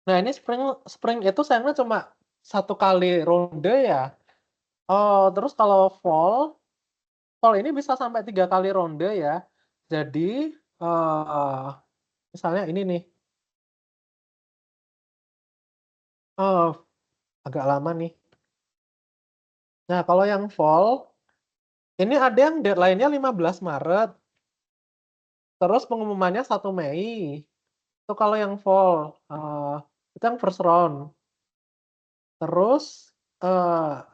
Nah, ini spring spring itu sayangnya cuma 1 kali ronde ya. Terus kalau fall ini bisa sampai 3 kali ronde ya. Jadi misalnya ini nih. Oh, agak lama nih. Nah, kalau yang fall, ini ada yang deadline-nya 15 Maret. Terus pengumumannya 1 Mei. Itu kalau yang fall. Itu yang first round. Terus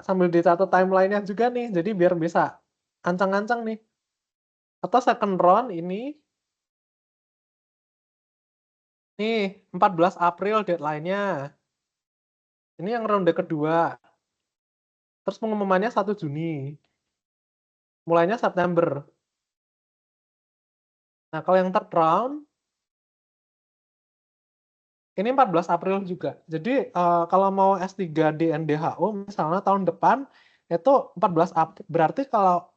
sambil dicatat timeline-nya juga nih. Jadi biar bisa ancang-ancang nih. Atau second round ini. Nih, 14 April deadline-nya. Ini yang ronde kedua. Terus pengumumannya 1 Juni. Mulainya September. Nah, kalau yang third round, ini 14 April juga. Jadi kalau mau S3 di NDHU misalnya tahun depan itu 14 April. Berarti kalau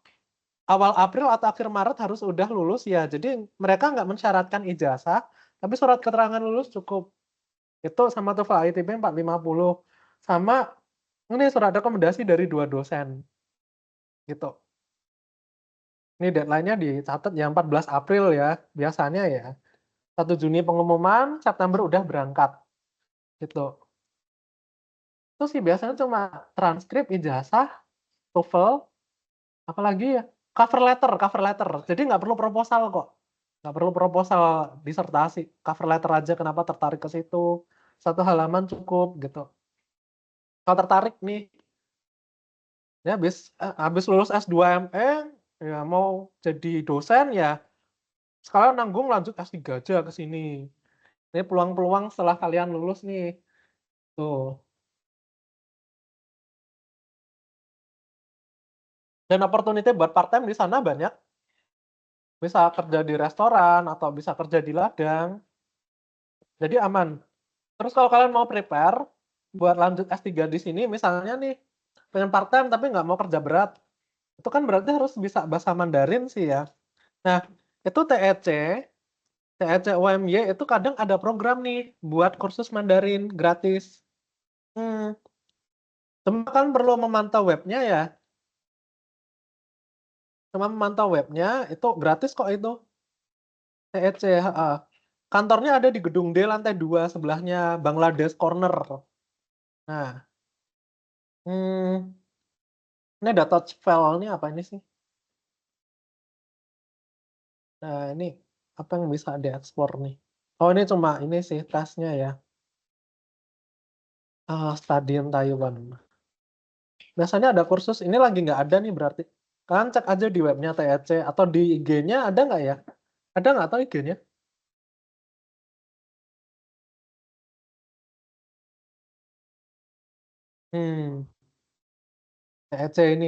awal April atau akhir Maret harus udah lulus ya. Jadi mereka nggak mensyaratkan ijazah, tapi surat keterangan lulus cukup. Itu sama TOEFL ITB 450. Sama ini surat rekomendasi dari 2 dosen. Gitu. Ini deadline-nya dicatat ya 14 April ya, biasanya ya. 1 Juni pengumuman, September udah berangkat. Gitu. Itu sih biasanya cuma transkrip, ijazah, TOEFL, apalagi ya, cover letter. Jadi nggak perlu proposal kok. Nggak perlu proposal disertasi, cover letter aja kenapa tertarik ke situ. 1 halaman cukup gitu. Kalau tertarik nih, ya habis lulus S2 ME, ya mau jadi dosen ya, sekalian nanggung lanjut S3 aja ke sini. Ini peluang-peluang setelah kalian lulus nih. Tuh. Dan opportunity buat part time di sana banyak. Bisa kerja di restoran atau bisa kerja di ladang. Jadi aman. Terus kalau kalian mau prepare buat lanjut S3 di sini, misalnya nih pengen part time tapi nggak mau kerja berat, itu kan berarti harus bisa bahasa Mandarin sih ya. Nah, itu TEC UMY itu kadang ada program nih buat kursus Mandarin gratis. Hmm, Cuma kan perlu memantau webnya ya. Cuma memantau webnya itu gratis kok itu. TEC, heeh. Kantornya ada di gedung D lantai 2 sebelahnya Bangladesh Corner. Nah, hmm, ini ada touch file ini apa ini sih? Nah, ini apa yang bisa diekspor nih? Oh, ini cuma ini sih tasnya ya. Stadion Taiwan. Biasanya ada kursus, ini lagi nggak ada nih berarti. Kalian cek aja di webnya TEC atau di IG-nya ada nggak ya? Ada nggak tahu IG-nya? Hmm, TEC ini.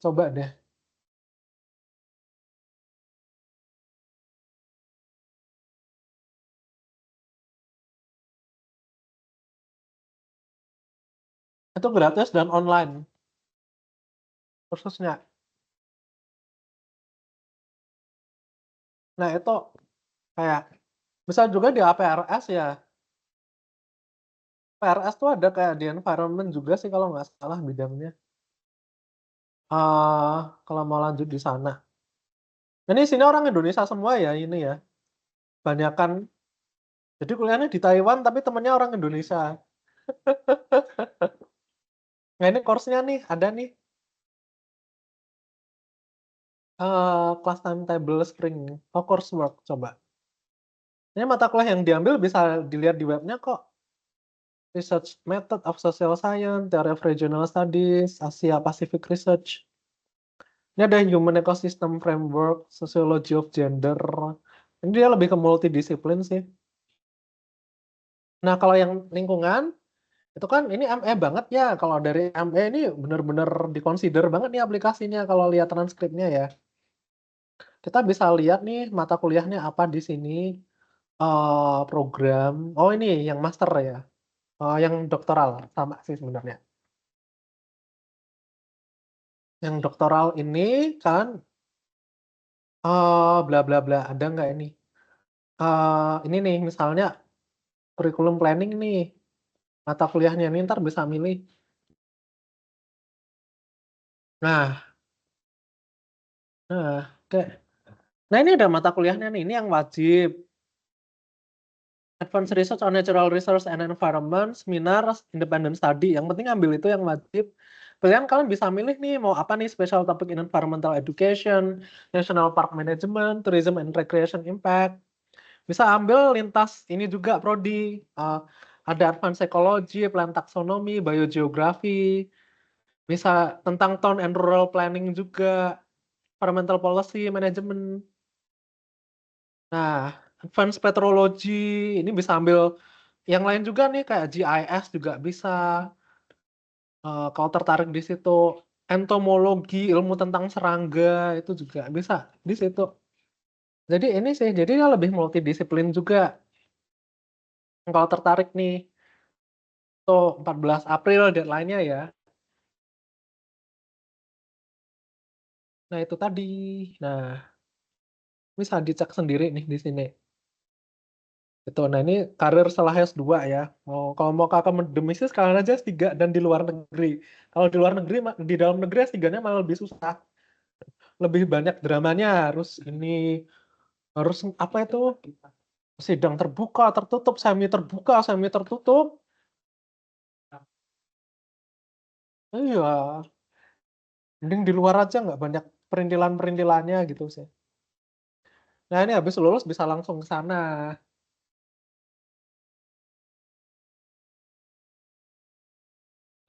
Coba deh. Itu gratis dan online kursusnya. Nah, itu kayak bisa juga di APRS ya. PRS tuh ada kayak di environment juga sih kalau nggak salah bidangnya. Kalau mau lanjut di sana. Ini sini orang Indonesia semua ya ini ya. Banyakan. Jadi kuliahnya di Taiwan tapi temennya orang Indonesia. Nah ini course-nya nih ada nih. Class timetable spring. Oh coursework coba. Ini mata kuliah yang diambil bisa dilihat di webnya kok. Research Method of Social Science, Theory of Regional Studies, Asia Pacific Research. Ini ada Human Ecosystem Framework, Sociology of Gender. Ini dia lebih ke multidisiplin sih. Nah, kalau yang lingkungan, itu kan ini ME banget ya. Kalau dari ME ini benar-benar dikonsider banget nih aplikasinya kalau lihat transkripnya ya. Kita bisa lihat nih mata kuliahnya apa di sini. Program. Oh, ini yang master ya. Yang doktoral sama sih sebenarnya. Yang doktoral ini kan bla bla bla ada nggak ini? Ini nih misalnya kurikulum planning nih mata kuliahnya nih ntar bisa milih. Nah, nah, oke. Nah ini ada mata kuliahnya nih. Ini yang wajib. Advanced Research on Natural Resource and Environment, seminar, independent study. Yang penting ambil itu yang wajib. Pilihan kalian bisa milih nih mau apa nih special topic in environmental education, national park management, tourism and recreation impact. Bisa ambil lintas ini juga prodi. Ada advanced ecology, plant taxonomy, biogeography. Bisa tentang town and rural planning juga, environmental policy management. Nah, advanced petrology ini bisa ambil yang lain juga nih kayak GIS juga bisa. Kalau tertarik di situ, entomologi, ilmu tentang serangga itu juga bisa di situ. Jadi ini sih, jadi dia lebih multidisiplin juga. Kalau tertarik nih, tuh 14 April deadline-nya ya. Nah itu tadi. Nah, bisa dicek sendiri nih di sini. Itu. Nah ini karir setelah S2 ya. Kalau mau ke akademisnya sekalian aja S3 dan di luar negeri. Kalau di luar negeri, di dalam negeri S3-nya malah lebih susah. Lebih banyak dramanya harus apa itu sidang terbuka, tertutup, semi tertutup. Iya, mending di luar aja nggak banyak perintilan-perintilannya gitu sih. Nah ini habis lulus bisa langsung ke sana.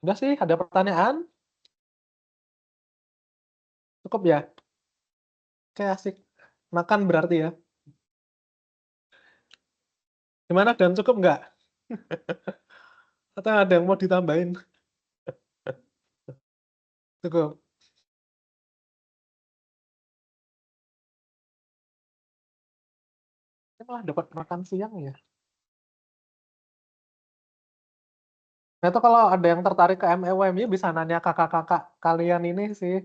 Udah sih, ada pertanyaan? Cukup ya? Kayak asik. Makan berarti ya. Gimana dan cukup nggak? Atau ada yang mau ditambahin? Cukup. Ini malah dapat makan siang ya. Nah itu kalau ada yang tertarik ke MEWMI bisa nanya kakak-kakak kalian ini sih.